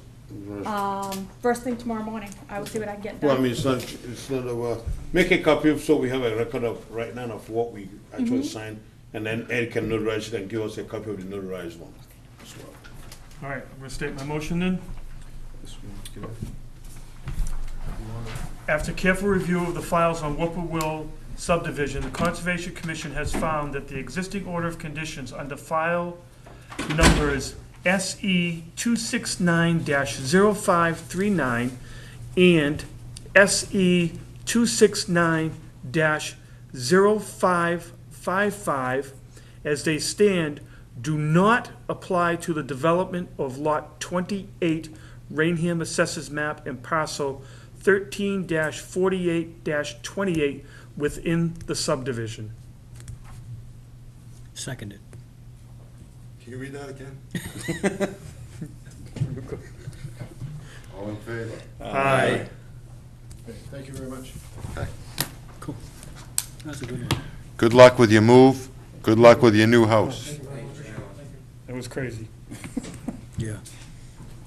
First thing tomorrow morning, I will see what I can get Well, I done. mean, it's not make a copy of, so we have a record of, right now, of what we actually signed, and then Ed can notarize it and give us a copy of the notarized one as well. All right, I'm gonna state my motion then. After careful review of the files on Whippoorwill subdivision, the Conservation Commission has found that the existing order of conditions under file numbers SE 269-0539 and SE 269-0555, as they stand, do not apply to the development of Lot 28, Raynham Assessors Map and Parcel 13-48-28 within the subdivision. Seconded. Can you read that again? All in favor? Aye. Thank you very much. Cool. That's a good one. Good luck with your move. Good luck with your new house. That was crazy. Yeah.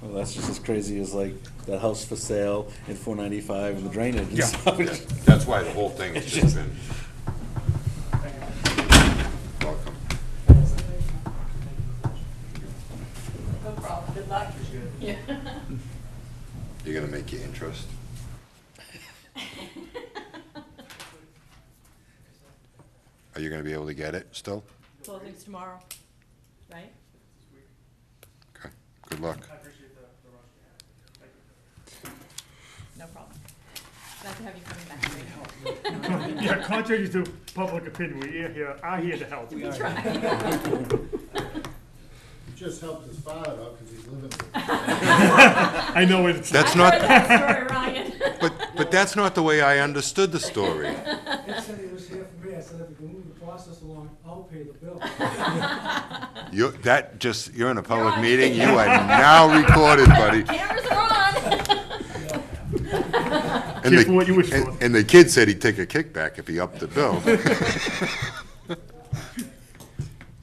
Well, that's just as crazy as like that house for sale in 495 and the drainage and Yeah. stuff. That's why the whole thing has just been. Welcome. No problem, good luck. Yeah. You're gonna make your interest. Are you gonna be able to get it still? Closing's tomorrow, right? Okay, good luck. No problem. Glad to have you coming back. Yeah, contrary to public opinion, we are here to help. We try. It just helped his father out because he's living there. I know it's. That's I not, heard that story, Ryan. but that's not the way I understood the story. He said he was here for me. I said, if we can move the process along, I'll pay the bill. You're in a public meeting, you are now recorded, buddy. Cameras are on. And Careful what you wish for. and the kid said he'd take a kickback if he upped the bill.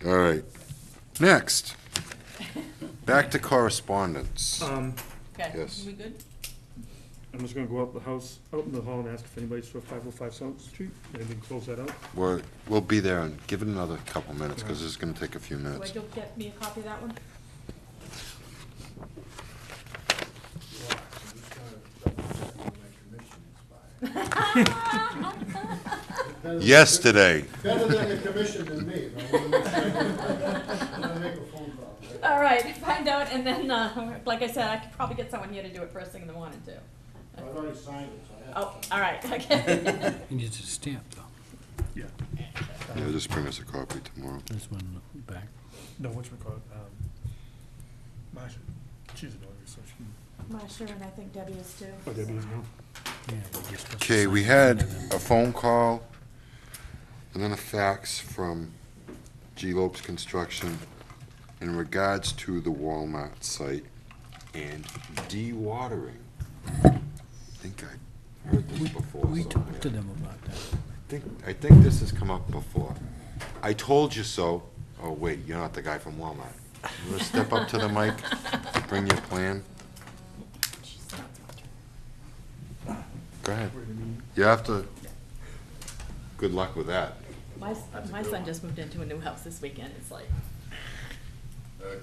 All right, next. Back to correspondence. Okay, Yes. we good? I'm just gonna go out in the hall and ask if anybody's for 505 South Street, and then close that out. We'll be there and give it another couple minutes, because this is gonna take a few So minutes. you'll get me a copy of that one? Yesterday. Better than the commission than me. But I'm gonna make a phone call. Right? All right, find out, and then, like I said, I could probably get someone here to do it first thing in the morning, too. I've already signed it, so I have. Oh, all right, okay. He needs a stamp, though. Yeah. Yeah, just bring us a copy tomorrow. This one back. No, whatchamacallit, Marcia, she's a notary, so she, Marcia and I think Debbie is too. oh, Debbie is now. Yeah, we just supposed to Okay, sign we it had and then- a phone call and then a fax from G. Lopes Construction in regards to the Walmart site and dewatering. I think I heard this before We somewhere. talked to them about that. I think this has come up before. I told you so. Oh, wait, you're not the guy from Walmart. You wanna step up to the mic, bring your plan? Go ahead. You have to, good luck with that. My son just moved into a new house this weekend, it's like,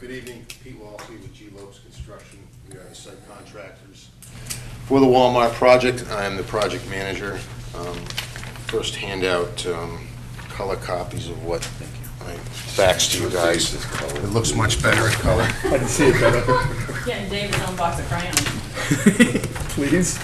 Good evening, Pete Walsey with G. Lopes Construction. We are the site contractors for the Walmart project. I am the project manager. First handout, color copies of what I faxed to you guys. It looks much better in color. I can see it better. getting Dave his own box of crayons. Please?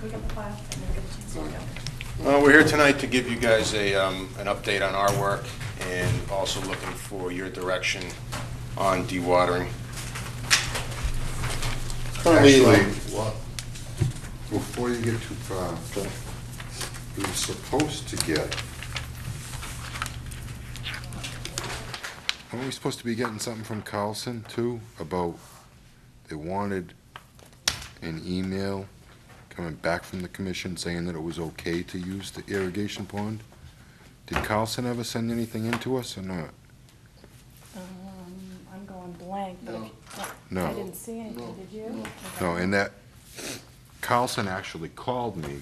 Go get the file, and we'll get a chance to look at it. We're here tonight to give you guys an update on our work and also looking for your direction on dewatering. Currently, Actually, before you get too far, we were supposed to get, weren't we supposed to be getting something from Carlson too, about, they wanted an email coming back from the commission saying that it was okay to use the irrigation pond? Did Carlson ever send anything in to us or not? I'm going blank, but No. No. I didn't see anything, did you? No, and that, Carlson actually called me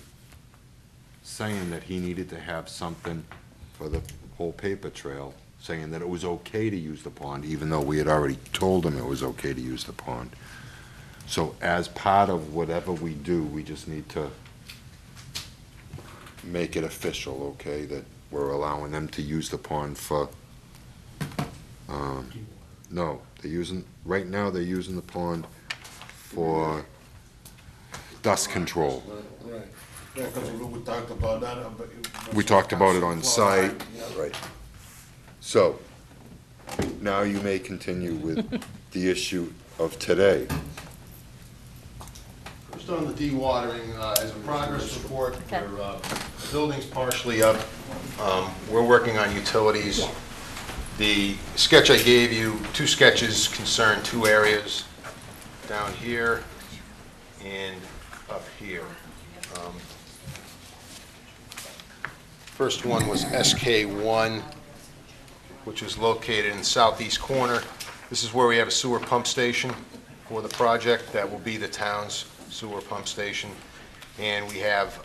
saying that he needed to have something for the whole paper trail, saying that it was okay to use the pond, even though we had already told him it was okay to use the pond. So as part of whatever we do, we just need to make it official, okay, that we're allowing them to use the pond for, no, they're using, right now they're using the pond for dust control. Right. Yeah, because we talked about that. We talked about it on site. Right. So, now you may continue with the issue of today. first on the dewatering, as a progress report, the building's partially up. We're working on utilities. The sketch I gave you, two sketches concern two areas, down here and up here. First one was SK1, which is located in the southeast corner. This is where we have a sewer pump station for the project. That will be the town's sewer pump station. And we have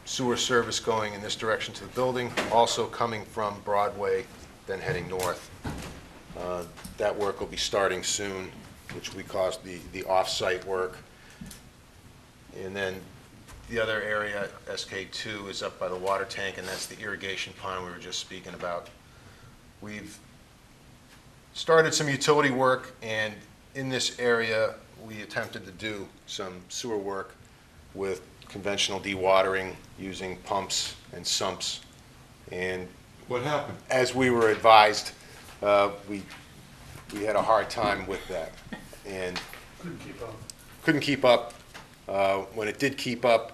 sewer service going in this direction to the building, also coming from Broadway, then heading north. That work will be starting soon, which we call the off-site work. And then the other area, SK2, is up by the water tank, and that's the irrigation pond we were just speaking about. We've started some utility work, and in this area, we attempted to do some sewer work with conventional dewatering using pumps and sumps. And What happened? as we were advised, we had a hard time with that, and couldn't keep up. When it did keep up,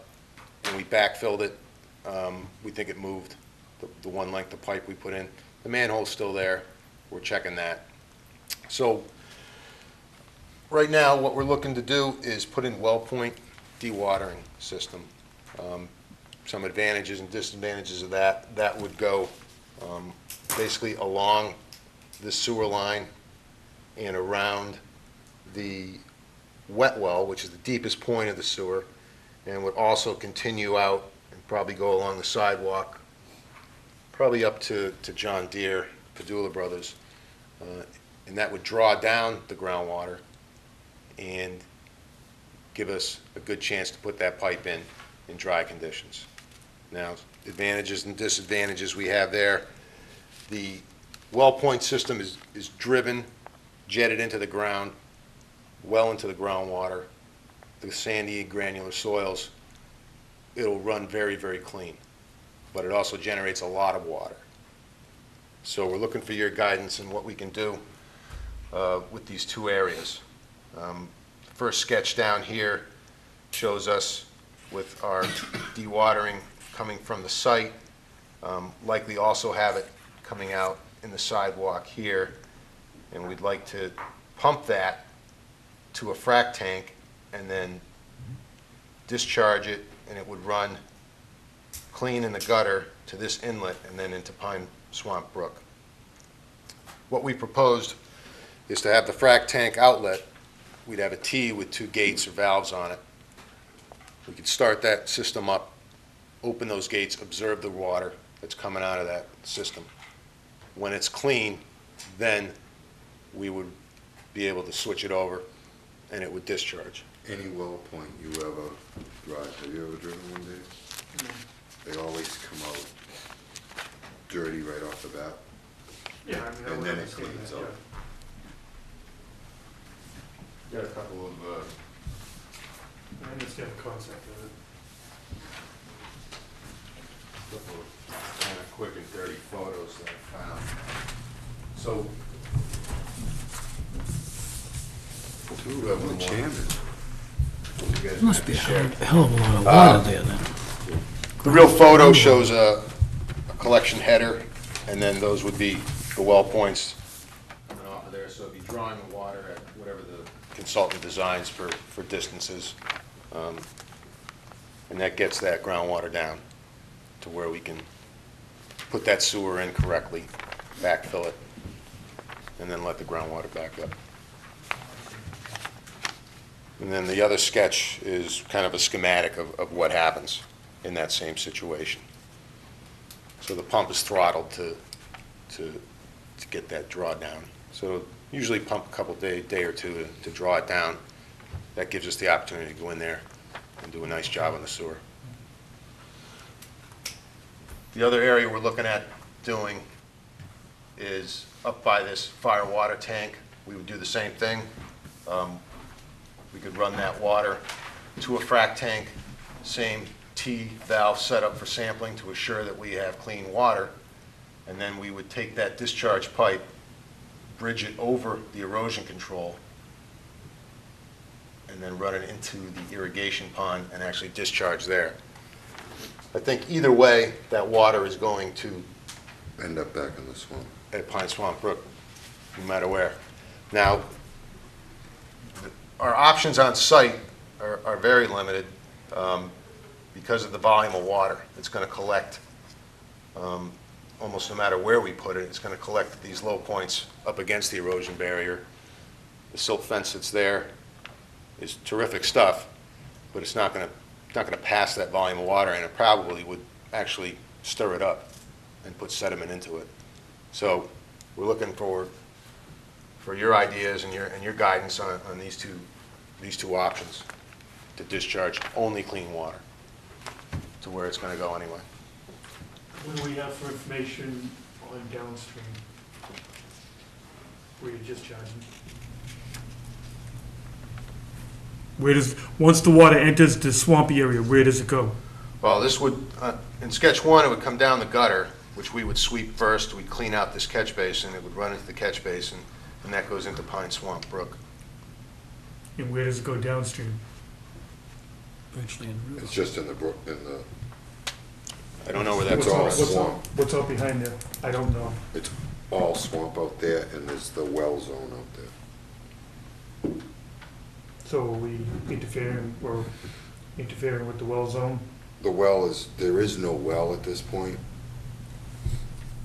and we backfilled it, we think it moved, the one length of pipe we put in. The manhole's still there. We're checking that. So right now, what we're looking to do is put in well point dewatering system. Some advantages and disadvantages of that. That would go basically along the sewer line and around the wet well, which is the deepest point of the sewer, and would also continue out and probably go along the sidewalk, probably up to John Deere, Padula Brothers. And that would draw down the groundwater and give us a good chance to put that pipe in dry conditions. Now, advantages and disadvantages we have there, the well point system is driven, jetted into the ground, well into the groundwater, the sandy granular soils. It'll run very, very clean, but it also generates a lot of water. So we're looking for your guidance on what we can do with these two areas. First sketch down here shows us with our dewatering coming from the site, likely also have it coming out in the sidewalk here, and we'd like to pump that to a frac tank and then discharge it, and it would run clean in the gutter to this inlet and then into Pine Swamp Brook. what we proposed is to have the frac tank outlet, we'd have a T with 2 gates or valves on it. We could start that system up, open those gates, observe the water that's coming out of that system. When it's clean, then we would be able to switch it over and it would discharge. Any well point you ever drive, have you ever driven one, Dave? They always come out dirty right off the bat, Yeah, I mean, I and would then it understand cleans that, up. Got a couple of, yeah. I understand the concept of it. Couple of kind of quick and dirty photos that I found. So, two of them, chairman. you guys Must be a share. hell of a lot of water there then. The real photo shows a collection header, and then those would be the well points coming off of there. So it'd be drawing the water at whatever the consultant designs for distances. And that gets that groundwater down to where we can put that sewer in correctly, backfill it, and then let the groundwater back up. And then the other sketch is kind of a schematic of what happens in that same situation. So the pump is throttled to get that drawdown. So it'll usually pump a couple day or two to draw it down. That gives us the opportunity to go in there and do a nice job on the sewer. The other area we're looking at doing is up by this fire water tank. We would do the same thing. We could run that water to a frac tank, same T valve setup for sampling to assure that we have clean water. And then we would take that discharge pipe, bridge it over the erosion control, and then run it into the irrigation pond and actually discharge there. I think either way, that water is going to End up back in the swamp. at Pine Swamp Brook, no matter where. Now, our options on site are very limited because of the volume of water. It's going to collect almost no matter where we put it. It's going to collect at these low points up against the erosion barrier. The silt fence that's there is terrific stuff, but it's not going to pass that volume of water, and it probably would actually stir it up and put sediment into it. So we're looking for your ideas and your guidance on these two options to discharge only clean water to where it's going to go anyway. What do we have for information on downstream? Where you're discharging? Where does, once the water enters the swampy area, where does it go? Well, this would, in sketch one, it would come down the gutter, which we would sweep first. We'd clean out this catch basin. It would run into the catch basin, and that goes into Pine Swamp Brook. And where does it go downstream? Eventually in the river. It's just in the brook, in the, I don't know where that's all all. swamp. What's up behind there? I don't know. It's all swamp out there, and there's the well zone out there. So are we interfering with the well zone, The well is, there is no well at this point.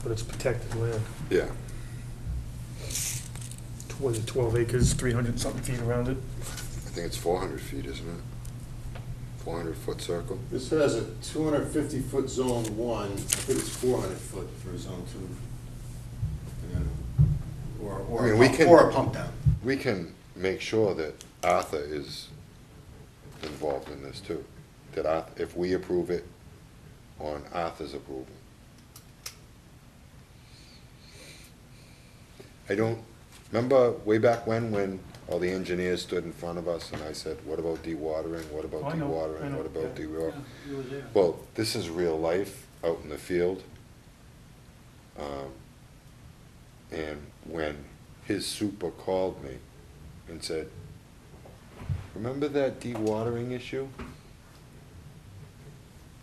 but it's protected land? Yeah. Was it 12 acres, 300 something feet around it? I think it's 400 feet, isn't it? 400-foot circle. This has a 250-foot zone one. I think it's 400-foot for zone two. And then, I mean, we can- or a pump down. We can make sure that Arthur is involved in this too. That Arthur, if we approve it on Arthur's approval. I don't, remember way back when all the engineers stood in front of us and I said, what about dewatering? What about I know, I dewatering? know, What about yeah. dewatering? You were there. Well, this is real life out in the field. And when his super called me and said, remember that dewatering issue?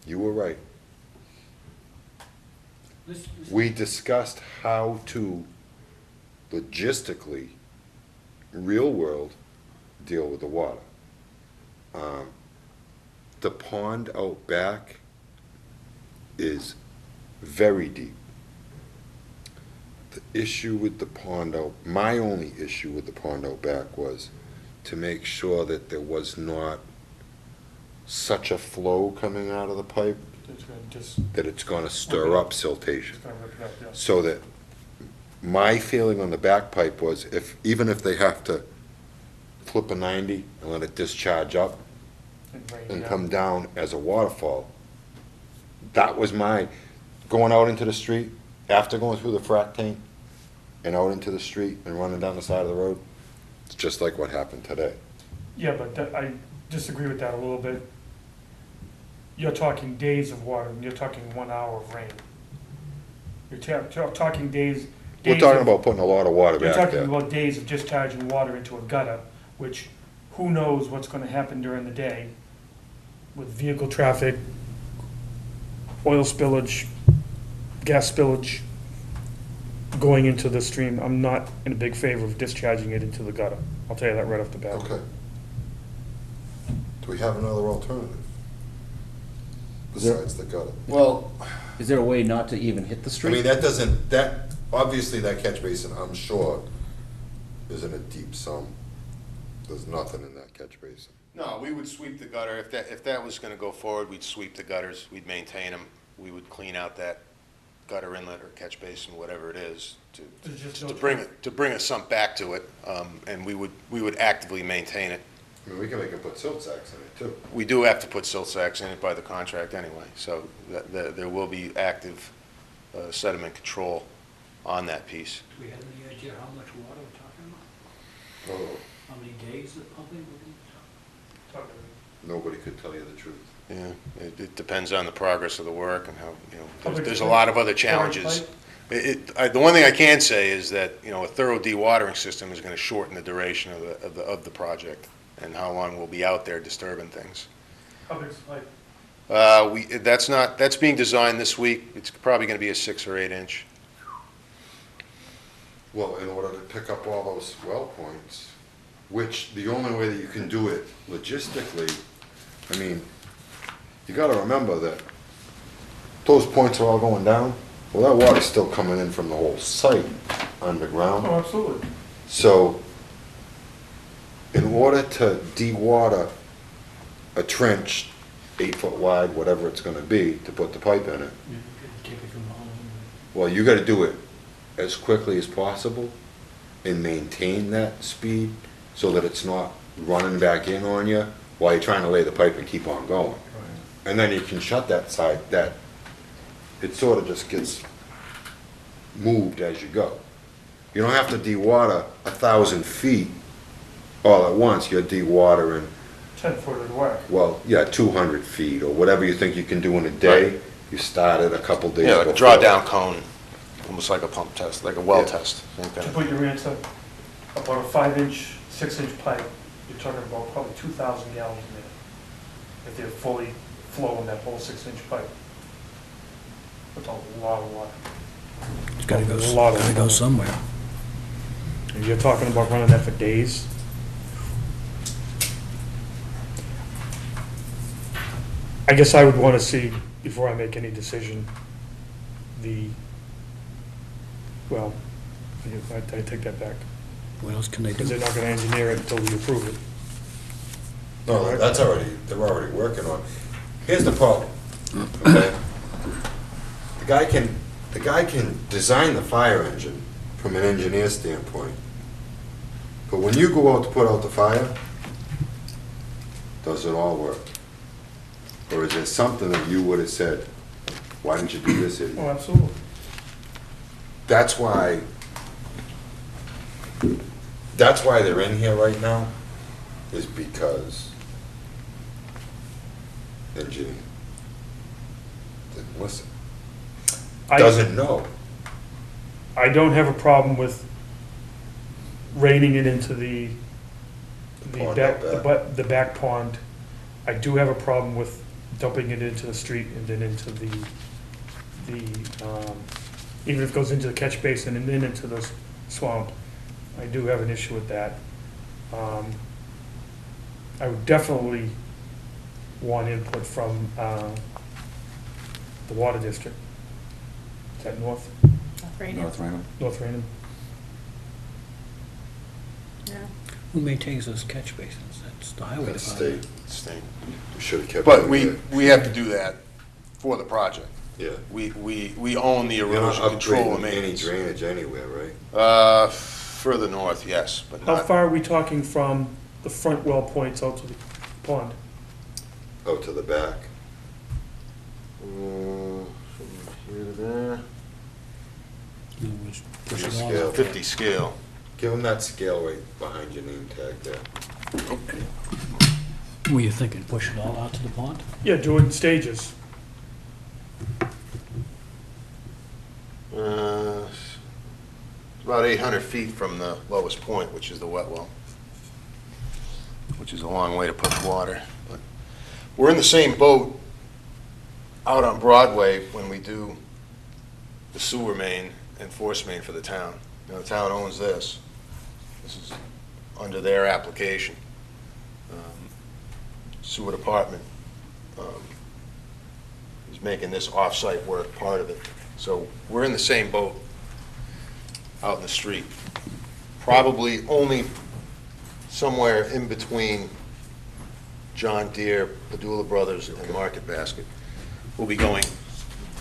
You were right. We discussed how to logistically, real world, deal with the water. The pond out back is very deep. The issue with the pond out, my only issue with the pond out back was to make sure that there was not such a flow coming out of the pipe It's gonna just, that it's gonna stir up siltation. it's gonna rip it up, yeah. So that, my feeling on the back pipe was even if they have to flip a 90 and let it discharge up rain and down. come down as a waterfall, that was going out into the street, after going through the frac tank and out into the street and running down the side of the road, it's just like what happened today. Yeah, but I disagree with that a little bit. You're talking days of water, and you're talking 1 hour of rain. You're talking days. We're days talking of- about putting a lot of water You're back talking there. about days of discharging water into a gutter, which who knows what's gonna happen during the day with vehicle traffic, oil spillage, gas spillage going into the stream. I'm not in a big favor of discharging it into the gutter. I'll tell you that right off the bat. Okay. Do we have another alternative besides the gutter? Well, Is there a way not to even hit the I street? mean, obviously that catch basin, I'm sure, isn't a deep sum. There's nothing in that catch basin. No, we would sweep the gutter. If that was gonna go forward, we'd sweep the gutters, we'd maintain them. We would clean out that gutter inlet or catch basin, whatever it is, There's just to no bring a sump back to it, and we would actively maintain it. I mean, we can make it put silt sacks in it too. We do have to put silt sacks in it by the contract anyway, so there will be active sediment control on that piece. Do we have any idea how much water we're talking about? Oh, How many days of pumping we're nobody could tell you the truth. Yeah, it depends on the progress of the work and how, How big there's is a it? lot of other Storage challenges. pipe? The one thing I can say is that, a thorough dewatering system is gonna shorten the duration of the project and how long we'll be out there disturbing things. How big's the pipe? That's being designed this week. It's probably gonna be a 6 or 8 inch. Well, in order to pick up all those well points, which the only way that you can do it logistically, I mean, you gotta remember that those points are all going down. Well, that water's still coming in from the whole site underground. Oh, absolutely. So, in order to de-water a trench, 8 foot wide, whatever it's gonna be, to put the pipe in it, You could take it from home. well, you gotta do it as quickly as possible and maintain that speed so that it's not running back in on you while you're trying to lay the pipe and keep on going. And then you can shut that side, it sort of just gets moved as you go. You don't have to de-water 1,000 feet all at once, you're de-watering, 10 foot of work. well, yeah, 200 feet or whatever you think you can do in a day. You start it a couple days Yeah, like a before. drawdown cone, almost like a pump test, like a well Yeah. test. same kind To of put thing. your answer, about a 5-inch, 6-inch pipe, you're talking about probably 2,000 gallons in there. If they're fully flowing that whole 6-inch pipe. That's a lot of water. It's gotta go, A lot of gotta go water. somewhere. And you're talking about running that for days? I guess I would want to see, before I make any decision, I take that back. What else can they Because do? they're not going to engineer it until we approve it. No, they're already working on. Here's the problem, okay? The guy can design the fire engine from an engineer standpoint. But when you go out to put out the fire, does it all work? Or is there something that you would have said, why didn't you do this, idiot? Oh, absolutely. That's why they're in here right now, is because engineer didn't listen, doesn't know. I don't have a problem with reining it into the pond back, out the back pond. I do have a problem with dumping it into the street and then into the, even if it goes into the catch basin and then into the swamp. I do have an issue with that. I would definitely want input from the water district. Is that north? That's Raynham. North Raynham. North Raynham. Yeah. Who maintains those catch basins? That's the highway That's department. state. We should have kept. But it we, there. we have to do that for the project. Yeah. We own the You're not erosion control and upgrading any maintenance. drainage anywhere, right? Further north, yes, but How not, far are we talking from the front well points out to the pond? Out to the back. From here to there. In other words, push it all Scale. out. 50 scale. Give them that scale right behind your name tag there. What were you thinking, push it all out to the pond? Yeah, do it in stages. It's about 800 feet from the lowest point, which is the wet well, which is a long way to push water. But we're in the same boat out on Broadway when we do the sewer main and force main for the town. You know, the town owns this. This is under their application. Sewer department is making this off-site work part of it. So we're in the same boat out in the street. Probably only somewhere in between John Deere, Padula Brothers, and Market Basket will be going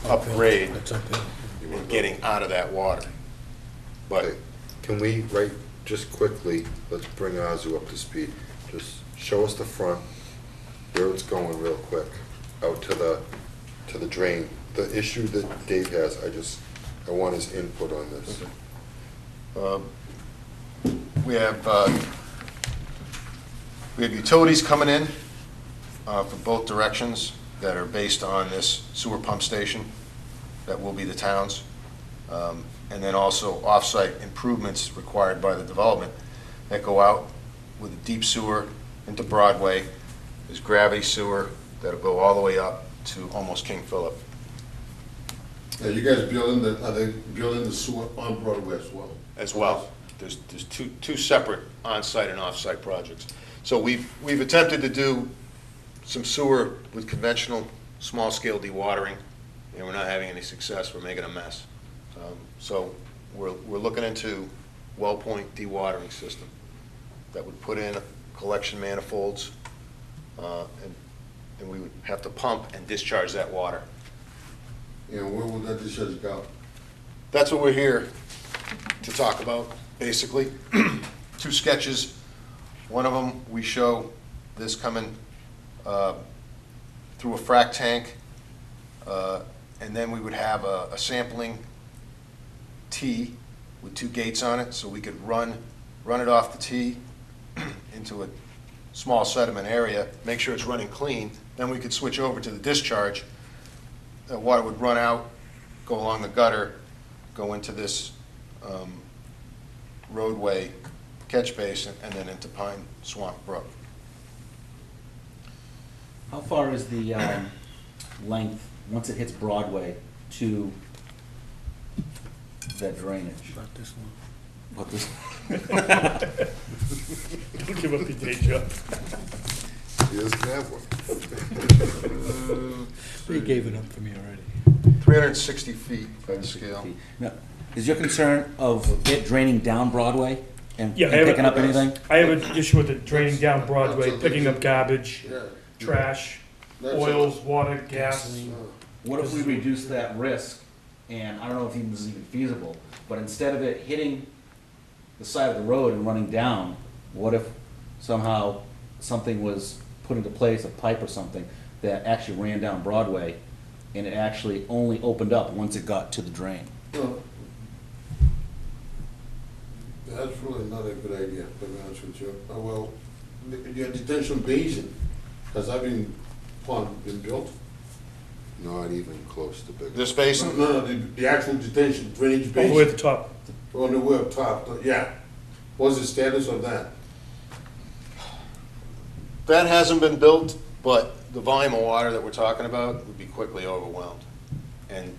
upgrade That's uphill. and getting out of that water. But Okay, can we, right, just quickly, let's bring Azu up to speed. Just show us the front, where it's going real quick, out to the drain. The issue that Dave has, I want his input on this. we have utilities coming in from both directions that are based on this sewer pump station that will be the town's. And then also off-site improvements required by the development that go out with a deep sewer into Broadway. There's gravity sewer that'll go all the way up to almost King Philip. Are you guys are they building the sewer on Broadway as well? As well. There's two separate on-site and off-site projects. So we've attempted to do some sewer with conventional small-scale dewatering, and we're not having any success. We're making a mess. So we're looking into well point dewatering system that would put in collection manifolds, and we would have to pump and discharge that water. And where will that discharge go? That's what we're here to talk about, basically. Two sketches. One of them, we show this coming through a frac tank, and then we would have a sampling T with two gates on it, so we could run it off the T into a small sediment area, make sure it's running clean, then we could switch over to the discharge. The water would run out, go along the gutter, go into this roadway catch basin, and then into Pine Swamp Brook. How far is the length, once it hits Broadway, to that drainage? About this one. What this? Don't give up your day job. He doesn't have one. They gave it up for me already. 360 feet by the scale. Now, is your concern of it draining down Broadway and Yeah, and picking up anything? I have an issue with it draining down Broadway, picking up garbage, Yeah. trash, That's oils, water, gas. What if we reduce that risk, and I don't know if even this is even feasible, but instead of it hitting the side of the road and running down, what if somehow something was put into place, a pipe or something, that actually ran down Broadway, and it actually only opened up once it got to the drain? No. That's really not a good idea, to be honest with you. Well, your detention basin, has that been built? Not even close to big. This basin, No, the actual detention drainage All the way at basin. the top. On the way up top, yeah. What's the status of that? that hasn't been built, but the volume of water that we're talking about would be quickly overwhelmed. And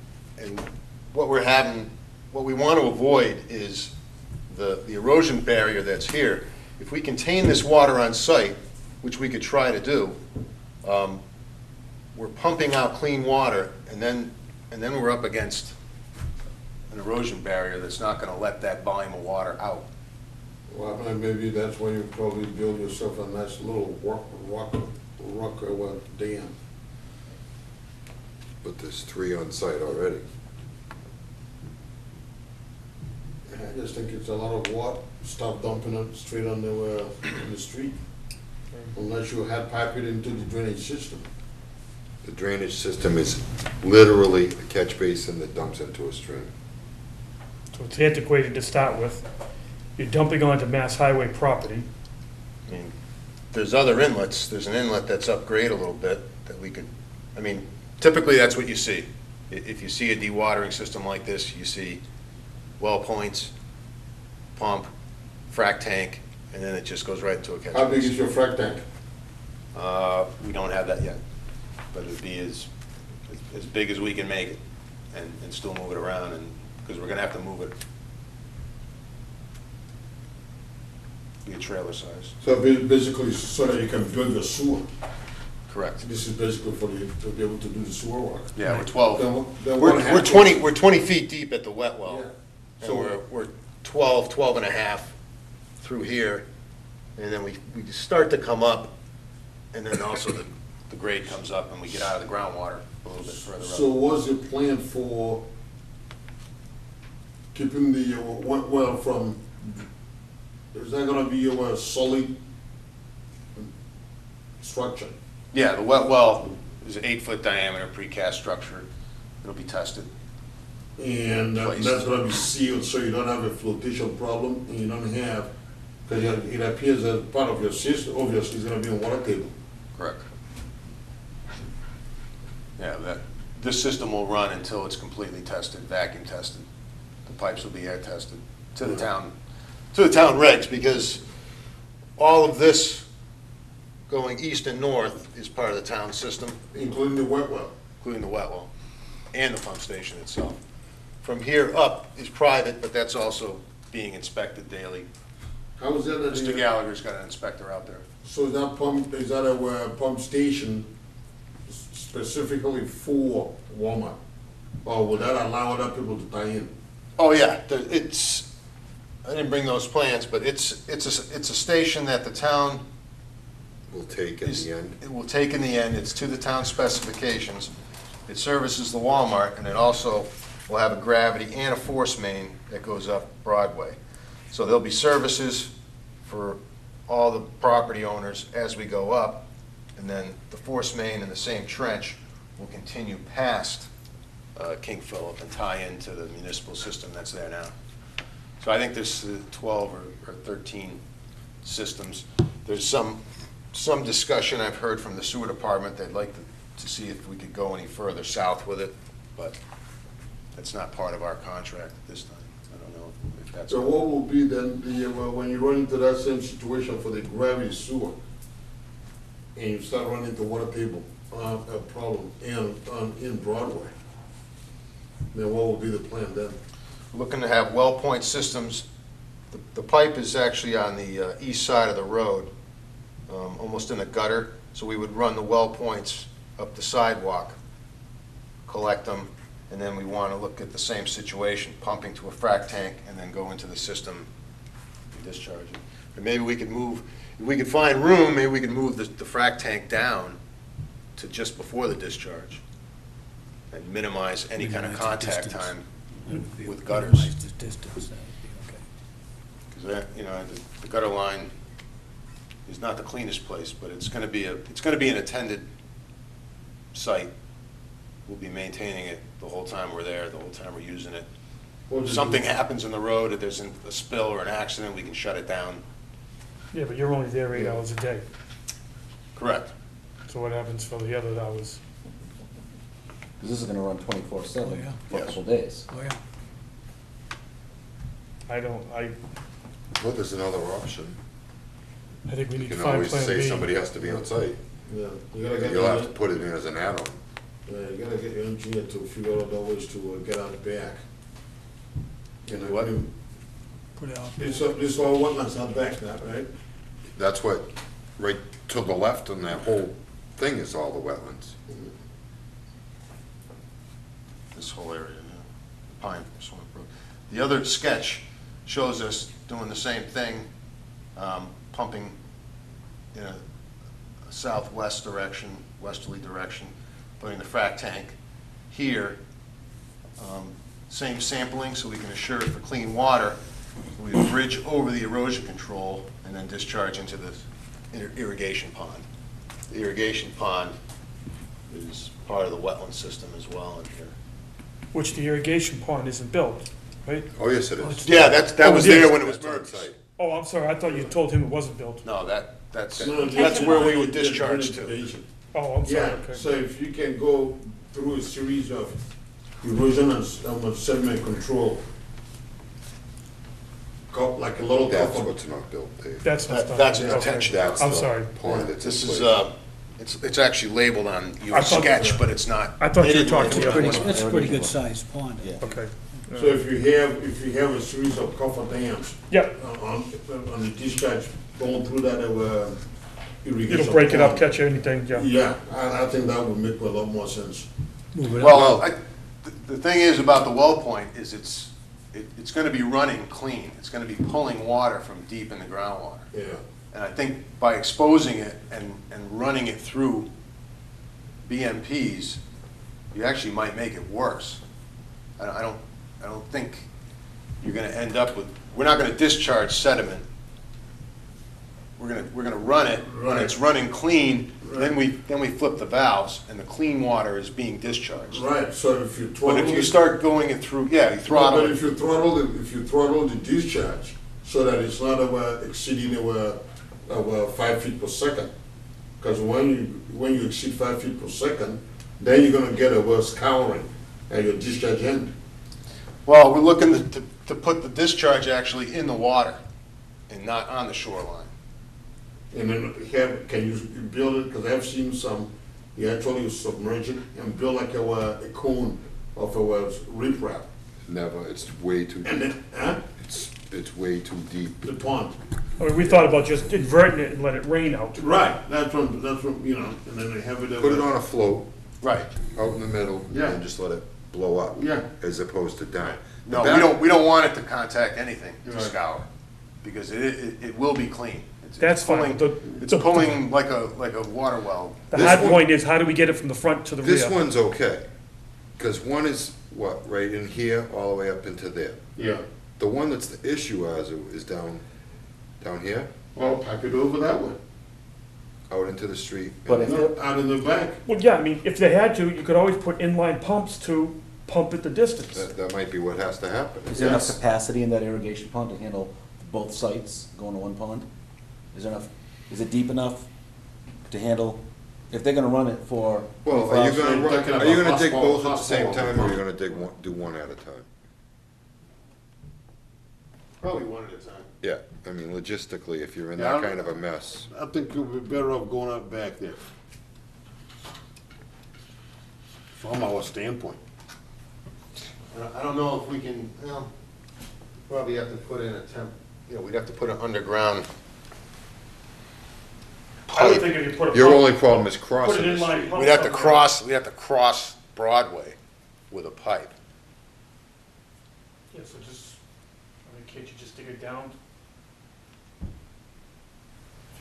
what we're having, what we want to avoid is the erosion barrier that's here. If we contain this water on site, which we could try to do, we're pumping out clean water, and then we're up against an erosion barrier that's not gonna let that volume of water out. Well, maybe that's why you probably build yourself a nice little rock dam. But there's 3 on site already. I just think it's a lot of water, stop dumping it straight on the street. Unless you had piped it into the drainage system. The drainage system is literally a catch basin that dumps into a stream. So it's antiquated to start with. You're dumping onto Mass Highway property. I mean, there's other inlets, there's an inlet that's upgrade a little bit that we could, I mean, typically that's what you see. If you see a dewatering system like this, you see well points, pump, frac tank, and then it just goes right into a catch basin. How big is your frac tank? We don't have that yet, but it'd be as big as we can make it and still move it around, and, because we're gonna have to move it. Be a trailer size. So basically, so that you can build your sewer. Correct. This is basically for you to be able to do the sewer work. Yeah, we're 12. Then We're 20 feet deep at the wet well. Yeah. So we're 12 and a half through here, and then we start to come up, and then also the grade comes up and we get out of the groundwater a little bit further up. So what's your plan for keeping the wet well from, is that gonna be a solid structure? Yeah, the wet well is an 8-foot diameter precast structure. It'll be tested. And Placed. that's gonna be sealed, so you don't have a flotation problem, and you don't have, because it appears that part of your system, obviously, is gonna be a water table. Correct. Yeah, this system will run until it's completely tested, vacuum tested. The pipes will be air tested to the town regs, because all of this going east and north is part of the town system, Including the wet well. including the wet well and the pump station itself. From here up is private, but that's also being inspected daily. How is that? Mr. Gallagher's got an inspector out there. So is that a pump station specifically for Walmart? Or would that allow other people to tie in? Oh, yeah, I didn't bring those plans, but it's a station that the town Will take in the end. It will take in the end, it's to the town specifications. It services the Walmart, and it also will have a gravity and a force main that goes up Broadway. So there'll be services for all the property owners as we go up, and then the force main in the same trench will continue past King Philip and tie into the municipal system that's there now. So I think there's 12 or 13 systems. There's some discussion I've heard from the sewer department, they'd like to see if we could go any further south with it, but that's not part of our contract at this time. I don't know if that's. So what will be then, when you run into that same situation for the gravity sewer, and you start running into water table problem in Broadway, then what will be the plan then? Looking to have well point systems. The pipe is actually on the east side of the road, almost in the gutter, so we would run the well points up the sidewalk, collect them, and then we want to look at the same situation, pumping to a frac tank and then go into the system and discharge it. And maybe we could move, if we could find room, maybe we could move the frac tank down to just before the discharge and minimize any kind of contact time with gutters. Minimize the distance, that would be okay. Because the gutter line is not the cleanest place, but it's going to be an attended site. We'll be maintaining it the whole time we're there, the whole time we're using it. If something happens in the road, if there's a spill or an accident, we can shut it down. Yeah, but you're only there 8 hours a day. Correct. So what happens for the other hours? Because this is gonna run 24/7 Oh, yeah. for a Yes. couple days. Oh, yeah. Well, there's another option. I think we You need to can find always Plan say B. somebody has to be on site. Yeah, you gotta get. You'll have to put it in as an add-on. Yeah, you gotta get your engineer to figure out other ways to get out back. You know, What? Put it out. This all wetlands out back now, right? That's what, right to the left on that whole thing is all the wetlands. This whole area, Pine, Swamp Brook. The other sketch shows us doing the same thing, pumping in a southwest direction, westerly direction, putting the frac tank here. Same sampling, so we can assure for clean water. We bridge over the erosion control and then discharge into the irrigation pond. The irrigation pond is part of the wetland system as well in here. Which the irrigation pond isn't built, right? Oh, yes, it is. Yeah, that was it is. there when it was That's on merged. site. Oh, I'm sorry, I thought you told him it wasn't built. No, that's No, where we would discharge to. Oh, I'm sorry, Yeah, okay. so if you can go through a series of erosion and sediment control, like a little That's couple. what's not built, Dave. That's what's done. That's an Okay. attention. That's I'm the sorry. pond that's in This is, place. it's actually labeled on your I thought- sketch, but it's not. I thought they you were didn't talking label the it. other Pretty, one. that's a pretty good sized pond. Yeah. Okay. So if you have a series of coffer dams Yep, on the discharge going through that irrigation. it'll break it up, pond. catch anything, yeah. Yeah, I think that would make a lot more sense. Move it up. Well, the thing is about the well point is it's gonna be running clean. It's gonna be pulling water from deep in the groundwater. Yeah. And I think by exposing it and running it through BMPs, you actually might make it worse. I don't think you're gonna end up with, we're not gonna discharge sediment. We're gonna run it, when it's running clean, then we flip the valves, and the clean water is being discharged. Right, so if you But throttle. if you it- start going it through, yeah, you But throttle if it. you throttle the discharge, so that it's not exceeding 5 feet per second. Because when you exceed 5 feet per second, then you're gonna get a worse scouring at your discharge end. Well, we're looking to put the discharge actually in the water and not on the shoreline. And then can you build it, because I've seen some, you actually submerge it and build like a cone of a riprap. Never, it's way too And deep. then, It's way too deep. the pond. I mean, we thought about just inverting it and let it rain out. Right, that's what, and then they have it. Put it on a float, Right. out in the middle, Yeah. and just let it blow up. Yeah. As opposed to down. No, Back- we don't want it to contact anything to Right. scour, because it will be clean. It's That's fine. pulling- The- It's pulling like a water well. The This hard one- point is, how do we get it from the front to the rear? This one's okay, because one is, what, right in here, all the way up into there. Yeah, The one that's the issue is down here, well, pack it over that way, out into the street. But if no, out in the back. Well, yeah, I mean, if they had to, you could always put inline pumps to pump it the distance. That might be what has to happen. Is there enough Yes. capacity in that irrigation pond to handle both sites going to one pond? Is there enough, is it deep enough to handle, if they're gonna run it for? Well, are you 24 gonna, You're talking are you about gonna dig hot both spot- at the same hot spot. time, or are you gonna do one at a time? Probably one at a time. Yeah, I mean, logistically, if you're in Yeah, that I don't- kind of a mess. I think you'll be better off going out back there. From our standpoint. I don't know if we can, probably have to put in we'd have to put an underground I would pipe. think if you put a Your pump- only problem is put crossing an the inline street. pump. We'd have to somewhere. cross Broadway with a pipe. Yeah, so just, I mean, can't you just dig it down a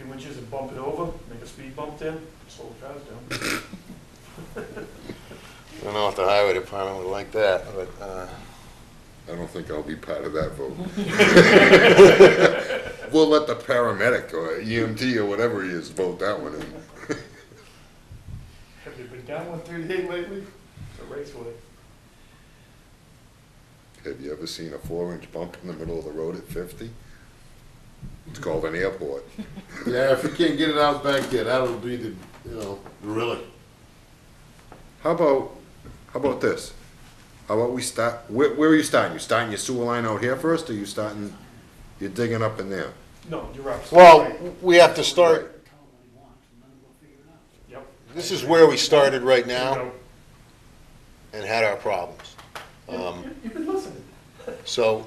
few inches and bump it over, make a speed bump there, slow the cars down? I don't know if the highway department would like that, but, I don't think I'll be part of that vote. We'll let the paramedic or EMT or whatever he is vote that one in. Have you been down 138 lately? It's a raceway. Have you ever seen a 4-inch bump in the middle of the road at 50? It's called an airport. Yeah, if you can't get it out back there, that'll be the, really. How about this? How about we start, where are you starting? You starting your sewer line out here first, or you're digging up in there? No, you're right. well, we have to start, Yep. this is where we started right You now know, and had our problems. You've been listening. So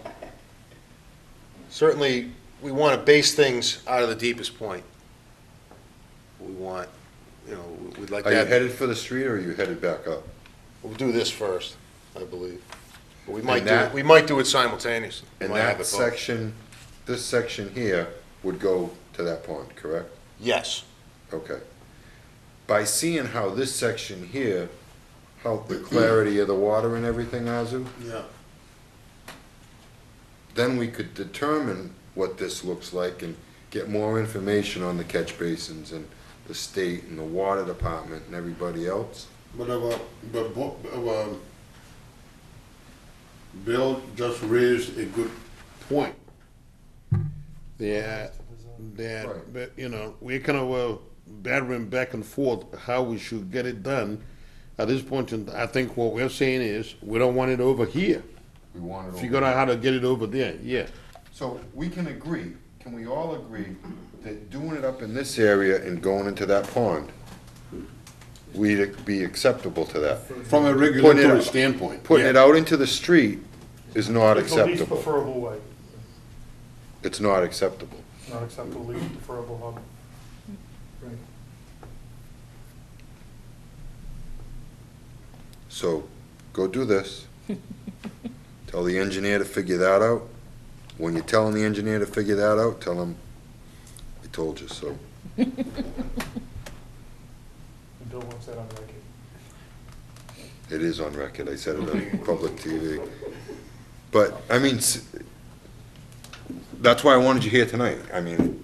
certainly, we want to base things out of the deepest point. We want, we'd like Are you that. headed for the street, or are you headed back up? We'll do this first, I believe. We might And that- we might do it simultaneously. We And might have that it both. section, this section here would go to that pond, correct? Yes. Okay. By seeing how this section here, how the clarity of the water and everything, Azu, Yeah. then we could determine what this looks like and get more information on the catch basins and the state and the water department and everybody else. But Bill just raised a good point. That, Right. but, you know, we're kind of battering back and forth how we should get it done. At this point, I think what we're saying is, we don't want it over here. We want it Figure over. out how to get it over there, yeah. So we can agree, can we all agree that doing it up in this area and going into that pond, we'd be acceptable to that? From a regulatory standpoint. Putting it out into the street is not It's the least acceptable. preferable way, It's not acceptable. not acceptable, least preferable hub. So, go do this. Tell the engineer to figure that out. When you're telling the engineer to figure that out, tell him, I told you so. And Bill wants that on record. It is on record, I said it on public TV. But, I mean, that's why I wanted you here tonight. I mean,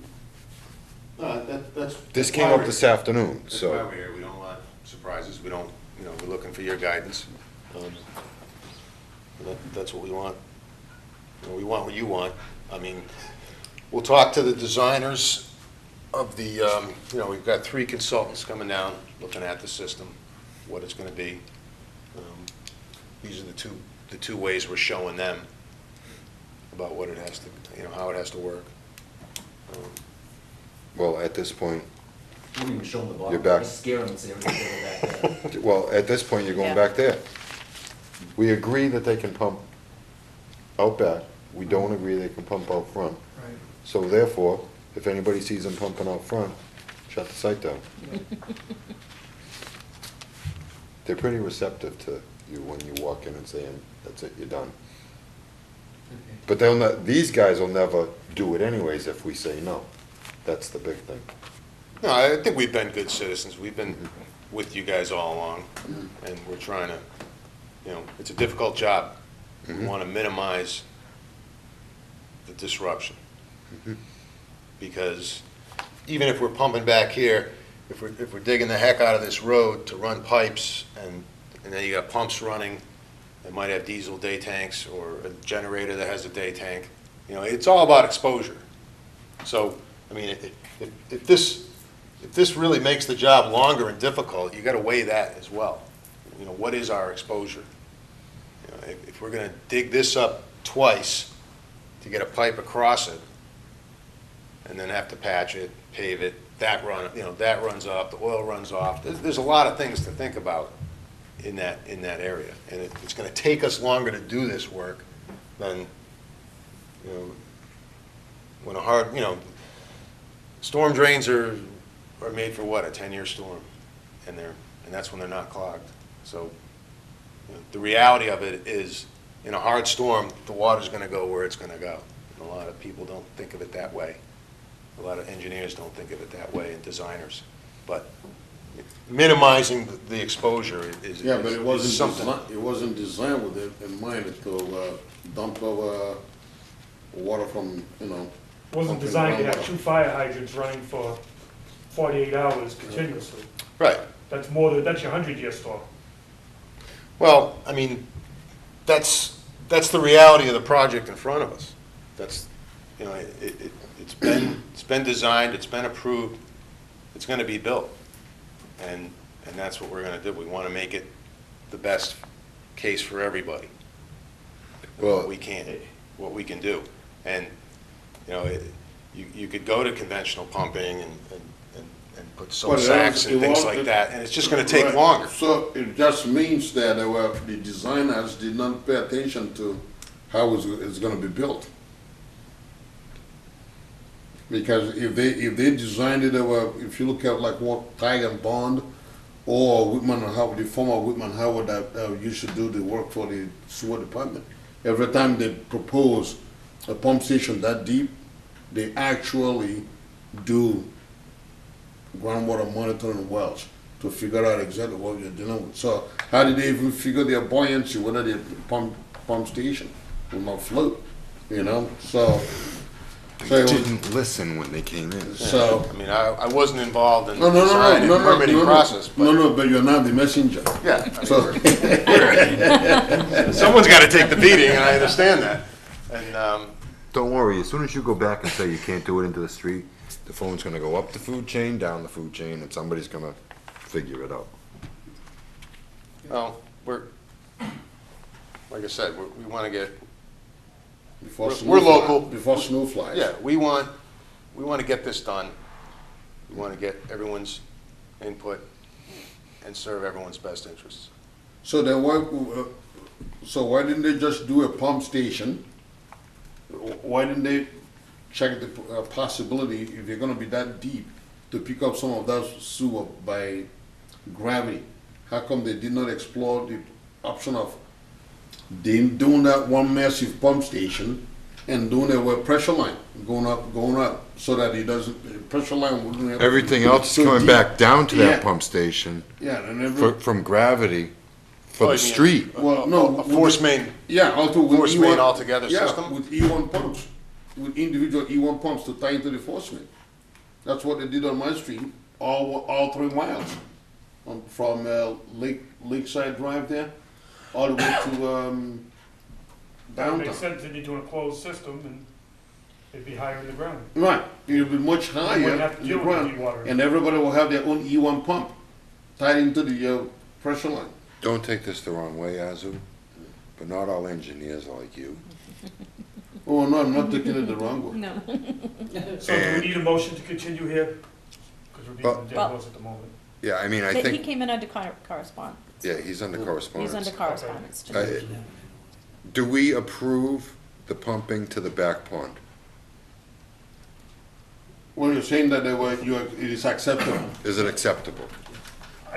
That's. this came up this afternoon, That's why so. we're here. We don't want surprises. We don't, you know, we're looking for your guidance. That's what we want. You know, we want what you want. I mean, we'll talk to the designers of the, you know, we've got 3 consultants coming down, looking at the system, what it's gonna be. These are the two ways we're showing them about what it has to, you know, how it has to work. Well, at this point, We didn't even show them the bottom. You're back. Just scare them and say everything's back there. well, at this point, you're going Yeah. back there. We agree that they can pump out back. We don't agree they can pump out front. Right. So therefore, if anybody sees them pumping out front, shut the site down. They're pretty receptive to you when you walk in and saying, that's it, you're done. But these guys will never do it anyways if we say no. That's the big thing. No, I think we've been good citizens. We've been with you guys all along, and we're trying to, you know, it's a difficult job. We want to minimize the disruption. Because even if we're pumping back here, if we're digging the heck out of this road to run pipes, and then you got pumps running that might have diesel day tanks, or a generator that has a day tank, you know, it's all about exposure. So, I mean, if this really makes the job longer and difficult, you gotta weigh that as well. You know, what is our exposure? You know, if we're gonna dig this up twice to get a pipe across it, and then have to patch it, pave it, that runs off, the oil runs off. There's a lot of things to think about in that area. And it's gonna take us longer to do this work than, you know, when you know, storm drains are made for what, a 10-year storm? And that's when they're not clogged. So, you know, the reality of it is, in a hard storm, the water's gonna go where it's gonna go. And a lot of people don't think of it that way. A lot of engineers don't think of it that way, and designers. But minimizing the exposure is Yeah, but it wasn't something. it wasn't designed with it in mind to dump water from, you know. It wasn't pumping designed to have groundwater. 2 fire hydrants running for 48 hours continuously. Right. That's your 100-year storm. Well, I mean, that's the reality of the project in front of us. That's, you know, it's been designed, it's been approved, it's gonna be built. And that's what we're gonna do. We wanna make it the best case for everybody. Well- What we can do. And, you know, you could go to conventional pumping and put But salt it sacks was- and it things was- like that, and it's just gonna take Right. longer. So it just means that the designers did not pay attention to how it's gonna be built. Because if they designed it, if you look at like what Tiger Bond, or Whitman and Howard, the former Whitman Howard that used to do the work for the sewer department. Every time they propose a pump station that deep, they actually do groundwater monitoring wells to figure out exactly what you're dealing with. So how did they even figure their buoyancy, whether the pump station will not float, you know? So They it was- didn't listen when they came in. So. I mean, I wasn't involved in No, the design and permitting process, but. No, but you're not the messenger. Yeah. I So, mean, someone's got to take the beating, and I understand that. And Don't worry, as soon as you go back and say you can't do it into the street, the phone's gonna go up the food chain, down the food chain, and somebody's gonna figure it out. well, like I said, we want to get. before We're snow local. Before snow flies. Yeah, we want to get this done. We want to get everyone's input and serve everyone's best interests. So then why didn't they just do a pump station? Why didn't they check the possibility, if you're gonna be that deep, to pick up some of that sewer by gravity? How come they did not explore the option of doing that one massive pump station and doing it with pressure line, going up, so that it doesn't, the pressure line wouldn't have. Everything else is so coming deep. back down to that Yeah. pump station Yeah, and from gravity for Oh, the you mean street. Well, no. A force main. Yeah, also with Force E1 main altogether yeah, system? with E1 pumps, with individual E1 pumps to tie into the force main. That's what they did on my street, all 3 miles, from Lakeside Drive there, all the way to That would make downtown. sense, then you're doing a closed system, and it'd be higher in the ground. Right, it'll be much higher wouldn't have to in the deal with ground, dewatering. and everybody will have their own E1 pump tied into the pressure line. Don't take this the wrong way, Azu, but not all engineers are like you. Oh, no, I'm not taking it the wrong way. No. So do we need a motion to continue here? Because we're beating Well- the dead Well- horse at the moment. Yeah, I mean, I He think, came in under correspondence. yeah, he's under He's correspondence. under correspondence. Do we approve the pumping to the back pond? Well, you're saying that it is acceptable Is it acceptable?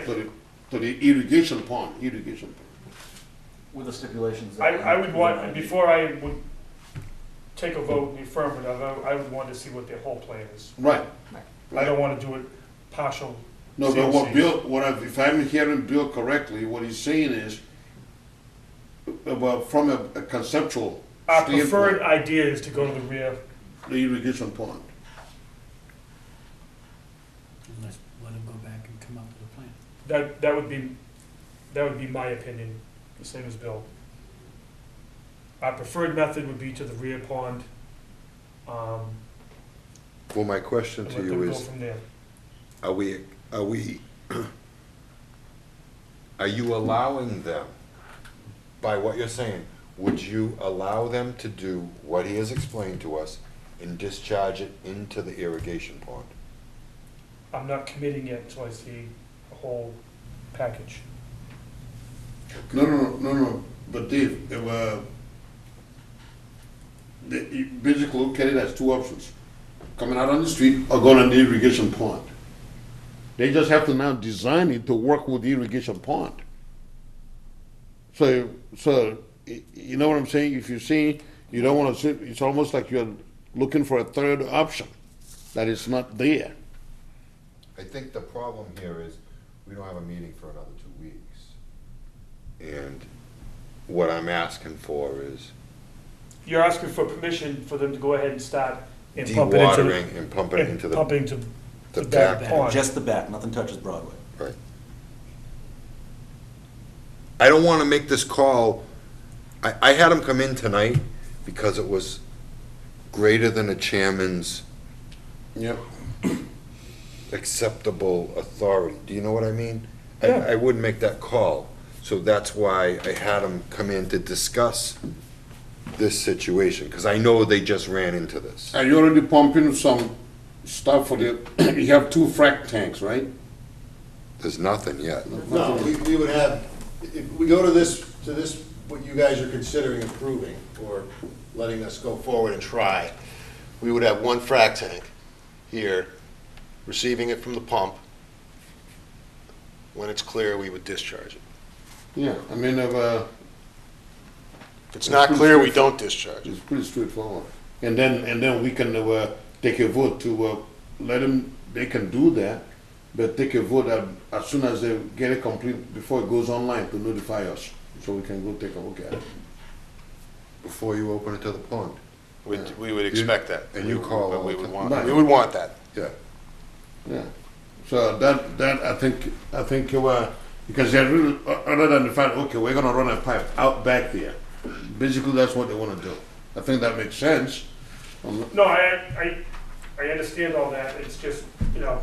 to the irrigation pond. With the stipulations. I would want, before I would take a vote in the affirmative, I would want to see what their whole plan is. Right. I don't want to do it partial. No, but what CLCs. Bill, if I'm hearing Bill correctly, what he's saying is, about from a conceptual Our preferred standpoint, idea is to go to the rear. the irrigation pond. Let's let him go back and come up with a plan. That would be my opinion, the same as Bill. Our preferred method would be to the rear pond, Well, my question and to let you them go is, from there. are we, are you allowing them, by what you're saying, would you allow them to do what he has explained to us and discharge it into the irrigation pond? I'm not committing yet until I see a whole package. No, but Dave, you basically look at it as 2 options. Coming out on the street or going on the irrigation pond. They just have to now design it to work with the irrigation pond. So, you know what I'm saying? If you're saying you don't want to sit, it's almost like you're looking for a third option that is not there. I think the problem here is, we don't have a meeting for another 2 weeks. And what I'm asking for is You're asking for permission for them to go ahead and start and pump it into dewatering and pumping it into the, pumping to the the back back. pond. Just the back, nothing touches Broadway. Right. I don't want to make this call, I had him come in tonight because it was greater than a chairman's Yep. acceptable authority. Do you know what I mean? Yeah. I wouldn't make that call. So that's why I had him come in to discuss this situation, because I know they just ran into this. Are you already pumping some stuff for the, you have 2 frac tanks, right? There's nothing yet. No, we would have, if we go to this, what you guys are considering approving, or letting us go forward and try, we would have 1 frac tank here, receiving it from the pump, When it's clear, we would discharge it. Yeah, I mean, If it's not clear, we don't discharge it. it's pretty straightforward. And then we can take a vote to let them, they can do that, but take a vote as soon as they get it complete, before it goes online, to notify us, so we can go take a look at it. Before you open it to the pond. We would expect that. And you call But all we the would time. want, we would want that. Yeah. Yeah, so that I think, because they're really, other than the fact, okay, we're gonna run a pipe out back there, basically that's what they wanna do. I think that makes sense. No, I understand all that, it's just, you know.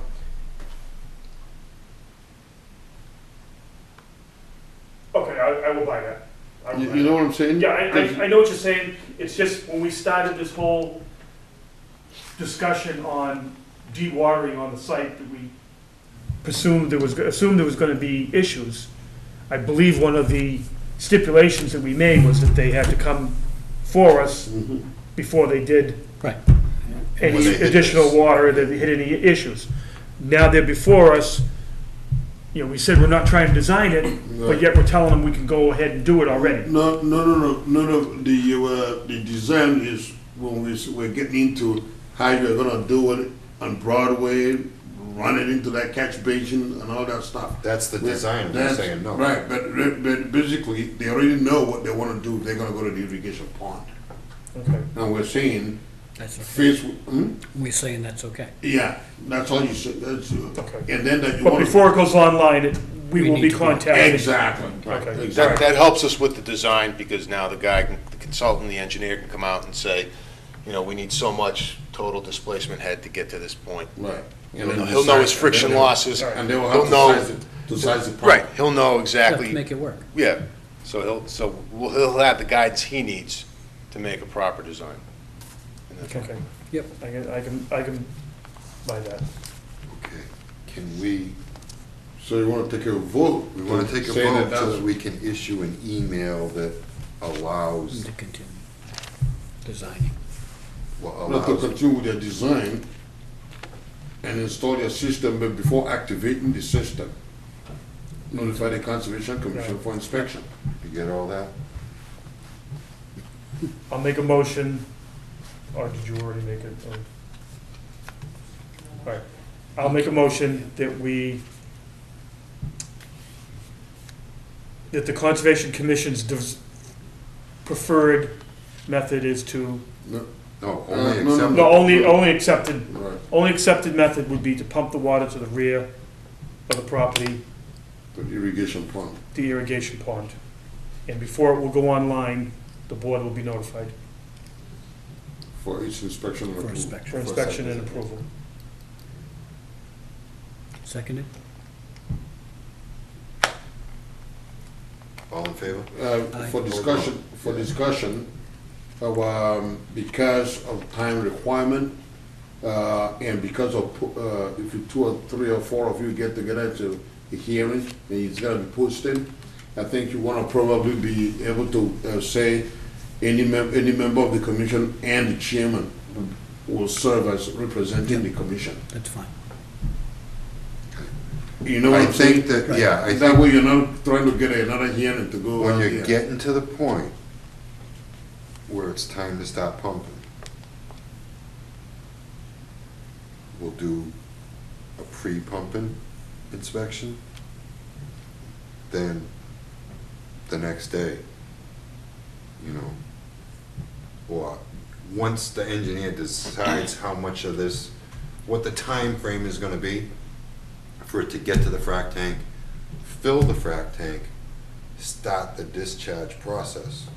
Okay, I will buy that. I will buy You know that. what I'm saying? Yeah, I know what you're saying, it's just when we started this whole discussion on dewatering on the site, that we assumed there was gonna be issues. I believe one of the stipulations that we made was that they had to come for us before they did Right. any When they hit additional this. water, that hit any issues. Now they're before us, you know, we said we're not trying to design it, but yet we're telling them we can go ahead and do it already. No, the design is when we're getting into how you're gonna do it on Broadway, run it into that catch basin and all that stuff. That's the design, we're That's- saying no. Right, but basically, they already know what they wanna do, they're gonna go to the irrigation pond. Okay. And we're saying, That's okay. face, We're saying that's okay. yeah, that's all you said, that's, Okay. and then that you But wanna. before it goes online, we We will need be to do it. contacted. Exactly. Okay. That, that helps us with the design, because now the consultant, the engineer can come out and say, you know, we need so much total displacement head to get to this point. Right. He'll know his friction losses. And they will He'll have know- to size the pond. Right, he'll know Just have to exactly, make it work. yeah. So he'll have the guidance he needs to make a proper design. And that's- Okay. Yep. I can buy that. Okay. Can we, So you wanna take a vote? we want to take a say that vote so that's- that we can issue an email that allows, To continue designing. well, Not to allows, continue with their design and install their system, but before activating the system, notify the Conservation Commission for inspection. you get all that? I'll make a motion, or did you already make it? All right, I'll make a motion that that the Conservation Commission's preferred method is to, No, no, only no. accept. no, only accepted, Right, only accepted method would be to pump the water to the rear of the property, the irrigation pond. the irrigation pond. And before it will go online, the board will be notified For each inspection and For approval. inspection. for inspection and approval. Seconded? All in favor? Aye. For discussion, because of time requirement, and because of, if you 2 or 3 or 4 of you get together to a hearing, and it's gonna be posted, I think you wanna probably be able to say any member of the commission and the chairman will serve as representing the commission. That's fine. You know what I I'm saying? think that, yeah, I That think way you're not trying to get another hearing to go when out you're there. getting to the point where it's time to start pumping, we'll do a pre-pumping inspection, then the next day, you know, or once the engineer decides how much of this, what the time frame is gonna be for it to get to the frac tank, fill the frac tank, start the discharge process.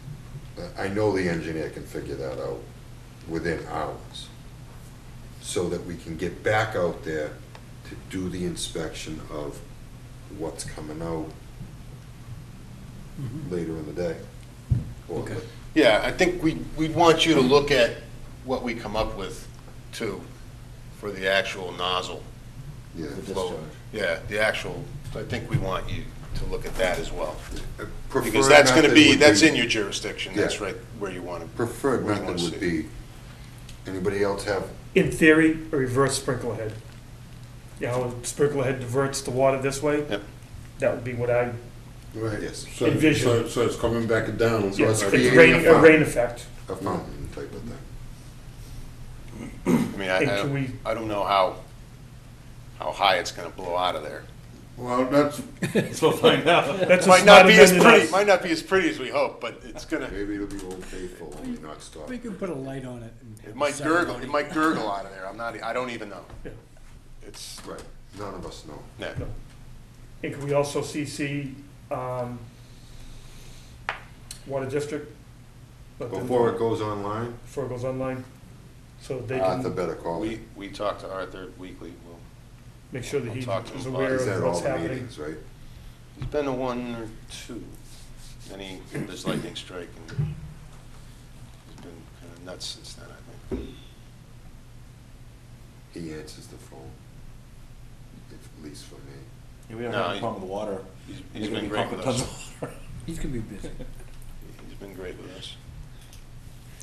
I know the engineer can figure that out within hours, so that we can get back out there to do the inspection of what's coming out later in the day. Or Okay. Yeah, I think we'd want you to look at what we come up with too, for the actual nozzle Yeah. flow. Yeah, the actual, I think we want you to look at that as well. Preferred Because that's gonna method be, would that's in your jurisdiction, that's Yeah. right where you want to. Preferred where you method wanna would see. be, anybody else have, In theory, a reverse sprinkler head. You know, a sprinkler head diverts the water this way. Yep. That would be what I, Right. Yes. So, Envision. so it's coming back down. So yes, it's it's creating a rain effect. A fountain type of thing. I mean, And can we, I don't know how high it's gonna blow out of there. Well, that's, So we'll find out. that's a Might not smarter be as than pretty, us. might not be as pretty as we hope, but it's gonna, Maybe it'll be Old Faithful, only not stop. We could put a light on it. and have it might a gurgle, ceremony. it might gurgle out of there. I don't even know. Yeah. It's, Right, none of us know. no. And can we also CC, Water District? Let them Before know it goes online, Before it goes online, so they Arthur can better call it. We talk to Arthur weekly. We'll, make sure that he I'll talk to is him aware about He's of at all what's the happening. meetings, right? he's been to one or two, and there's lightning strike, and he's been kind of nuts since then, I think. He answers the phone, at least for me. Yeah, we don't No, have a he- problem with water. He's They're been gonna be great with pumping us. tons of water. He's gonna be busy. He's been great with us.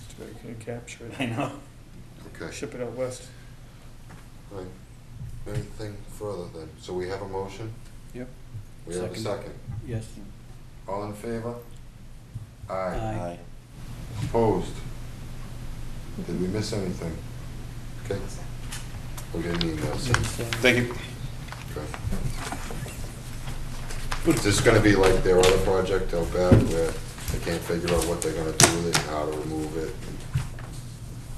So they can capture I it, know. Okay. ship it out west. Right. Anything further then? So we have a motion? Yep. We have a Second. second. Yes. All in favor? Aye. Aye. Opposed? Did we miss anything? Okay. We'll get an email soon. Thank you. Okay. Is this gonna be like their other project out back where they can't figure out what they're gonna do with it, and how to remove it,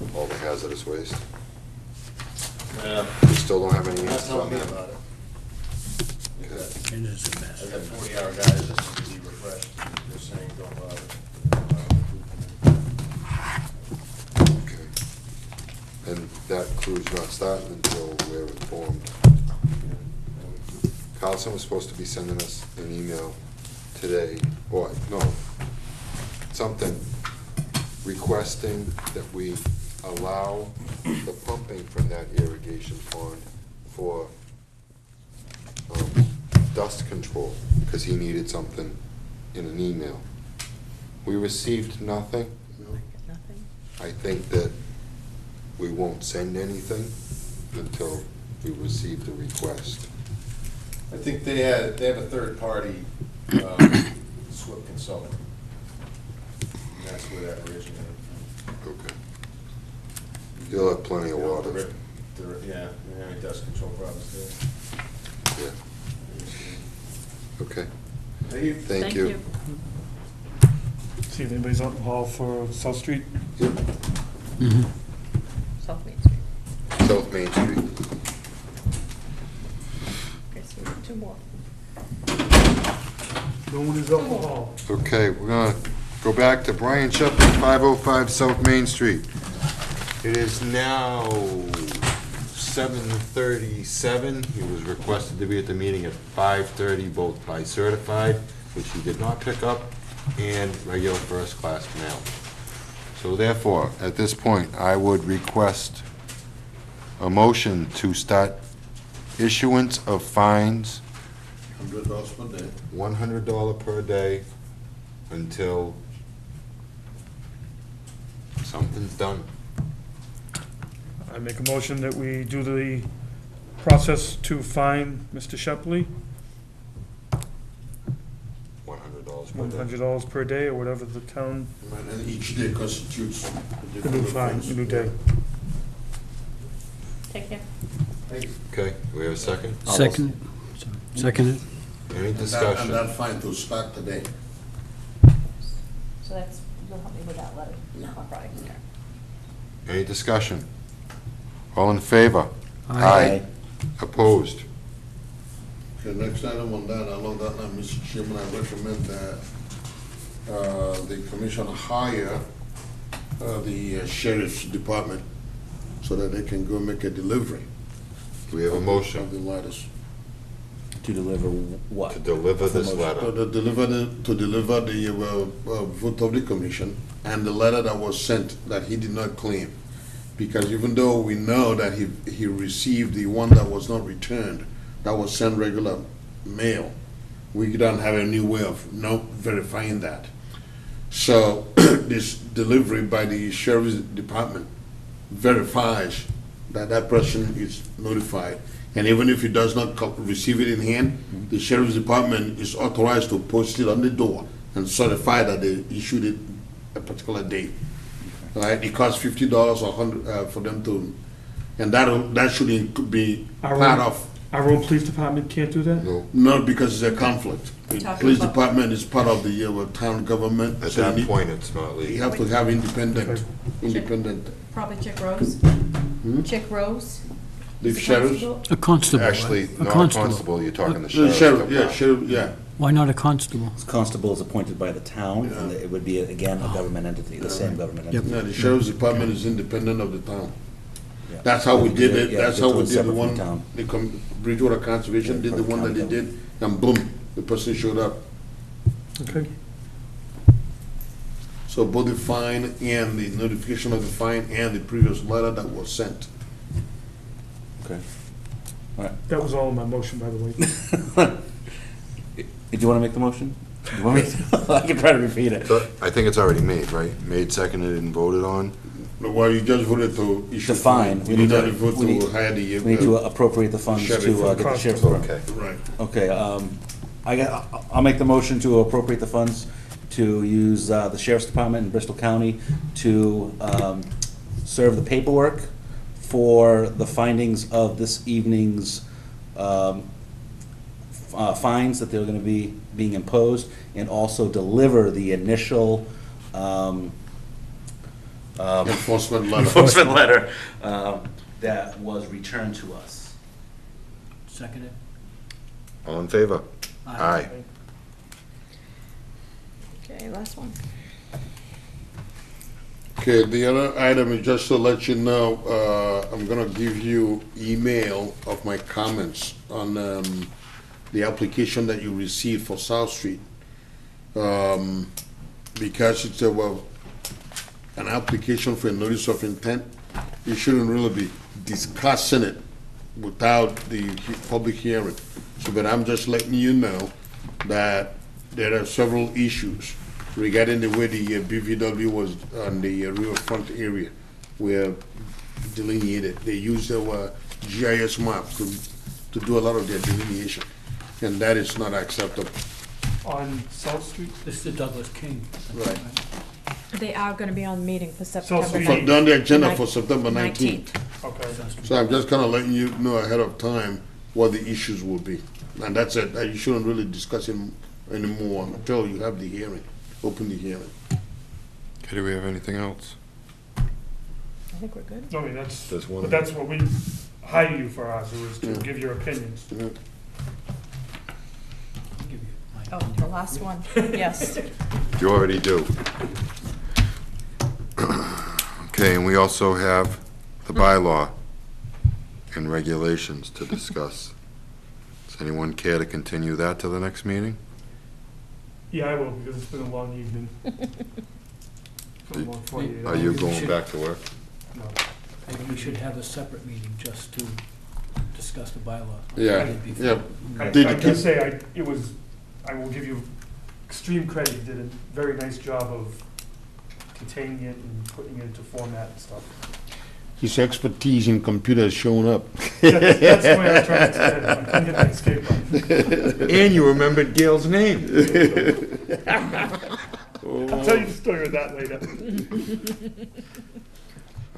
and all the hazardous waste? We still don't have any Not answers telling on me that? about it. Okay. And it's a mess. I got 40-hour guys that need to be refreshed, they're saying don't bother. Okay. And that crew's not starting until we're informed. Carlson was supposed to be sending us an email today, or, no, something requesting that we allow the pumping from that irrigation pond for dust control, because he needed something in an email. We received nothing. Nothing. I think that we won't send anything until we receive the request. I think they have a third-party SWIP consultant. And that's where that originated from. Okay. You'll have plenty of water. Yeah, any dust control problems there. Yeah. Okay. Thank you. Thank you. See if anybody's on the hall for South Street. Yep. South Main Street. South Main Street. Okay, so we have two more. No one is on the hall. Okay, we're gonna go back to Brian Shepherd, 505 South Main Street. It is now 7:37. He was requested to be at the meeting at 5:30, both by certified, which he did not pick up, and regular first-class mail. So therefore, at this point, I would request a motion to start issuance of fines, $100 per day. $100 per day, until something's done. I make a motion that we do the process to fine Mr. Shepley, $100 per day. $100 per day, or whatever the town, And each day constitutes a a new different fine, offense. a new day. Take care. Okay, do we have a second? Second. Second. Any And discussion? that fine to start today. So that's, you'll help me with that letter on Friday. Any discussion? All in favor? Aye. Opposed? Okay, next item on that, along that line, Mr. Chairman, I recommend that the commission hire the sheriff's department so that they can go make a delivery. Do we have a Of motion the letters. To deliver what? to deliver this To letter? deliver the vote of the commission and the letter that was sent that he did not claim. Because even though we know that he received the one that was not returned, that was sent regular mail, we don't have any way of verifying that. So this delivery by the sheriff's department verifies that that person is notified. And even if he does not receive it in hand, the sheriff's department is authorized to post it on the door and certify that they issued it a particular date. Right? It costs $50 or $100 for them to, and that should be part of. Our own police department can't do that? No, No, because it's a conflict. The Talking police about- department is part of the town government. at so you that need- point, it's not You legal. have to have independent, Okay. independent. Probably Chick Rose. Chick Rose. The is the sheriffs. constable. A constable. Actually, A not a constable. constable, you're talking the The sheriff's sheriff, yeah, department. sheriff, yeah. Why not a constable? Constable is appointed by the town, and it would be, again, a government entity, the same government Yep. entity. No, the sheriff's department is independent of the town. Yeah. That's how we did it, Yeah, that's it's how we totally did the separate from one, town. the Bridgewater Conservation did the one that they did, and boom, the person showed up. Okay. So both the fine and the notification of the fine and the previous letter that was sent. Okay. That was all in my motion, by the way. Did you want to make the motion? Do you want me to? I can try to repeat it. So, I think it's already made, right? Made, seconded, and voted on? Well, you just voted to issue. The fine. You did not vote we need- to hire the. We need to appropriate the funds to Sheriff. get the sheriff's department. Okay. Right. Okay, I'll make the motion to appropriate the funds to use the sheriff's department in Bristol County to serve the paperwork for the findings of this evening's fines that they're gonna be being imposed, and also deliver the initial Enforcement letter. enforcement letter that was returned to us. Seconded? All in favor? Aye. Okay, last one. Okay, the other item is just to let you know, I'm gonna give you email of my comments on the application that you received for South Street. Because it's an application for a notice of intent, you shouldn't really be discussing it without the public hearing. So, but I'm just letting you know that there are several issues regarding the way the BVW was on the riverfront area were delineated. They used our GIS maps to do a lot of their delineation, and that is not acceptable. On South Street? This is Douglas King. Right. They are gonna be on the meeting for September So you- On the agenda for September 19th. 19th. Okay. So I'm just kind of letting you know ahead of time what the issues will be. And that's it. You shouldn't really discuss it anymore until you have the hearing, open the hearing. Okay, do we have anything else? I think we're good. I mean, that's, There's one. but that's what we hire you for, Azu, is to give your opinions. Yeah. I'll give you my Oh, opinion. the last one, yes. You already do. Okay, and we also have the bylaw and regulations to discuss. Does anyone care to continue that to the next meeting? Yeah, I will, because it's been a long evening. For a long 48 Are you hours. going back to work? No. Maybe we should have a separate meeting just to discuss the bylaw. Yeah, Did before. yeah. I Did I you can keep- say, I will give you extreme credit, you did a very nice job of containing it and putting it into format and stuff. His expertise in computers showing up. That's the way I was trying to say it, I couldn't get the escape button. And you remembered Gail's name. I'll tell you the story of that later.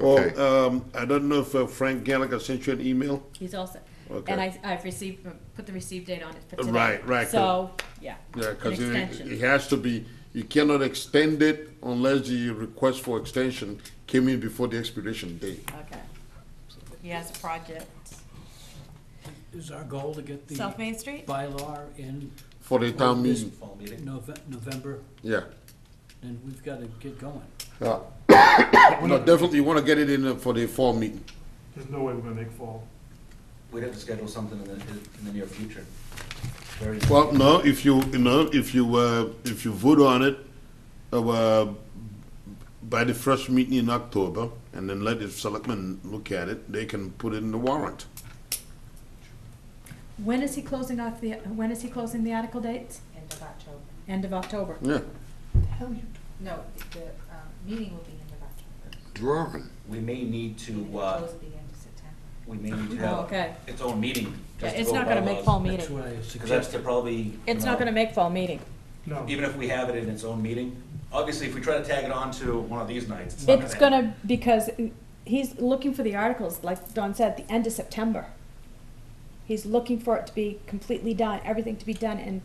Okay. Well, I don't know if Frank Gallagher sent you an email. He's all set. Okay. And I've received, put the receive date on it for today. Right. So, yeah, Yeah, an because extension. it has to be, you cannot extend it unless the request for extension came in before the expiration date. Okay. He has a project. Is our goal to get the South Main Street? bylaw in For the town this meeting, Fall meeting. November? yeah. Then we've got to get going. No, definitely, you want to get it in for the fall meeting. There's no way we're gonna make fall. We'd have to schedule something in the near future. Very. Well, no, if you vote on it, by the first meeting in October, and then let the selectmen look at it, they can put it in the warrant. When is he closing the article dates? End of October. End of October. Yeah. No, the meeting will be end of October. Drawing. We may need to, Close at the end of September. we may need to Oh, have okay. its own meeting. Yeah, just to it's go not by gonna make laws. fall That's meeting. what I was Because that's to suggesting. probably. It's not gonna make fall meeting. No. Even if we have it in its own meeting, obviously, if we try to tag it on to one of these nights, it's not It's gonna happen. gonna, because he's looking for the articles, like Don said, at the end of September. He's looking for it to be completely done, everything to be done and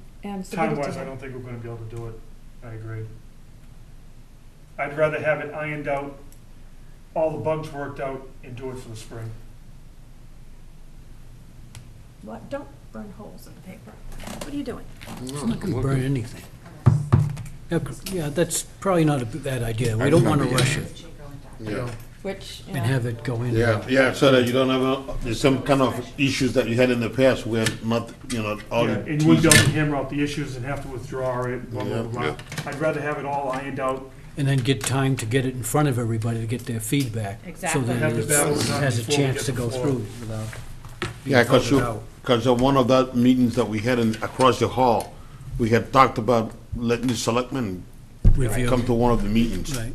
submitted to Time-wise, I him. don't think we're gonna be able to do it. I agree. I'd rather have it ironed out, all the bugs worked out, and do it for the spring. What, don't burn holes in the paper. What are you doing? It's not gonna burn anything. Yeah, that's probably not a bad idea. We don't wanna rush it Yeah. Which, you and know, have it go in. Yeah, so that you don't have, there's some kind of issues that you had in the past where not, all. Yeah, the and you wouldn't be able to trees- hammer out the issues and have to withdraw it, blah, blah, Yeah, blah. yeah. I'd rather have it all ironed out. And then get time to get it in front of everybody to get their feedback. Exactly. So that Have the it battles done has a before we chance get to the go floor. through without being Yeah, voted out. because one of the meetings that we had across the hall, we had talked about letting the selectmen Review. come to one of the meetings. Right.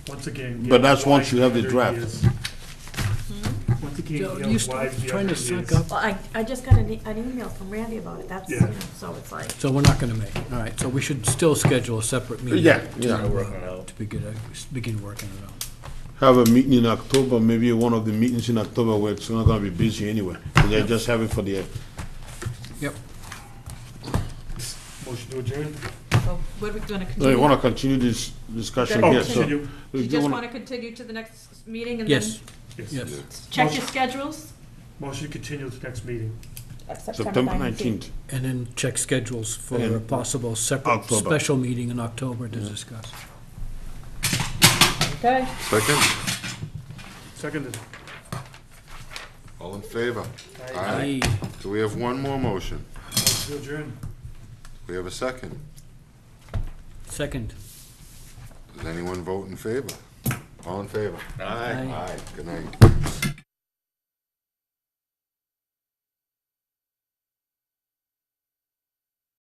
Once again. But Gail's that's once wide you have the other draft. years. Once again, Joe, you Gail's stop wide the trying other to suck years. up. well, I just got an email from Randy about it, that's, you Yeah. know, so it's like, So we're not gonna make it. All right, so we should still schedule a separate meeting. Yeah, to, yeah. To begin working it out. Have a meeting in October, maybe one of the meetings in October where it's not gonna be busy anyway. They just have it for the, Yep. Motion to adjourn? so what are we gonna no, continue? you wanna continue this discussion Gonna here, Oh, so. continue. You you just wanna- wanna continue to the next meeting and then Yes, yes. check your schedules? Motion to continue to the next meeting. September 19th. And then check schedules for a And possible separate October. special meeting in October to discuss. Okay, Second, Seconded. all in favor? Aye. Do we have one more motion? Motion to adjourn. We have a second. Second. Does anyone vote in favor? All in favor? Aye. Aye, good night.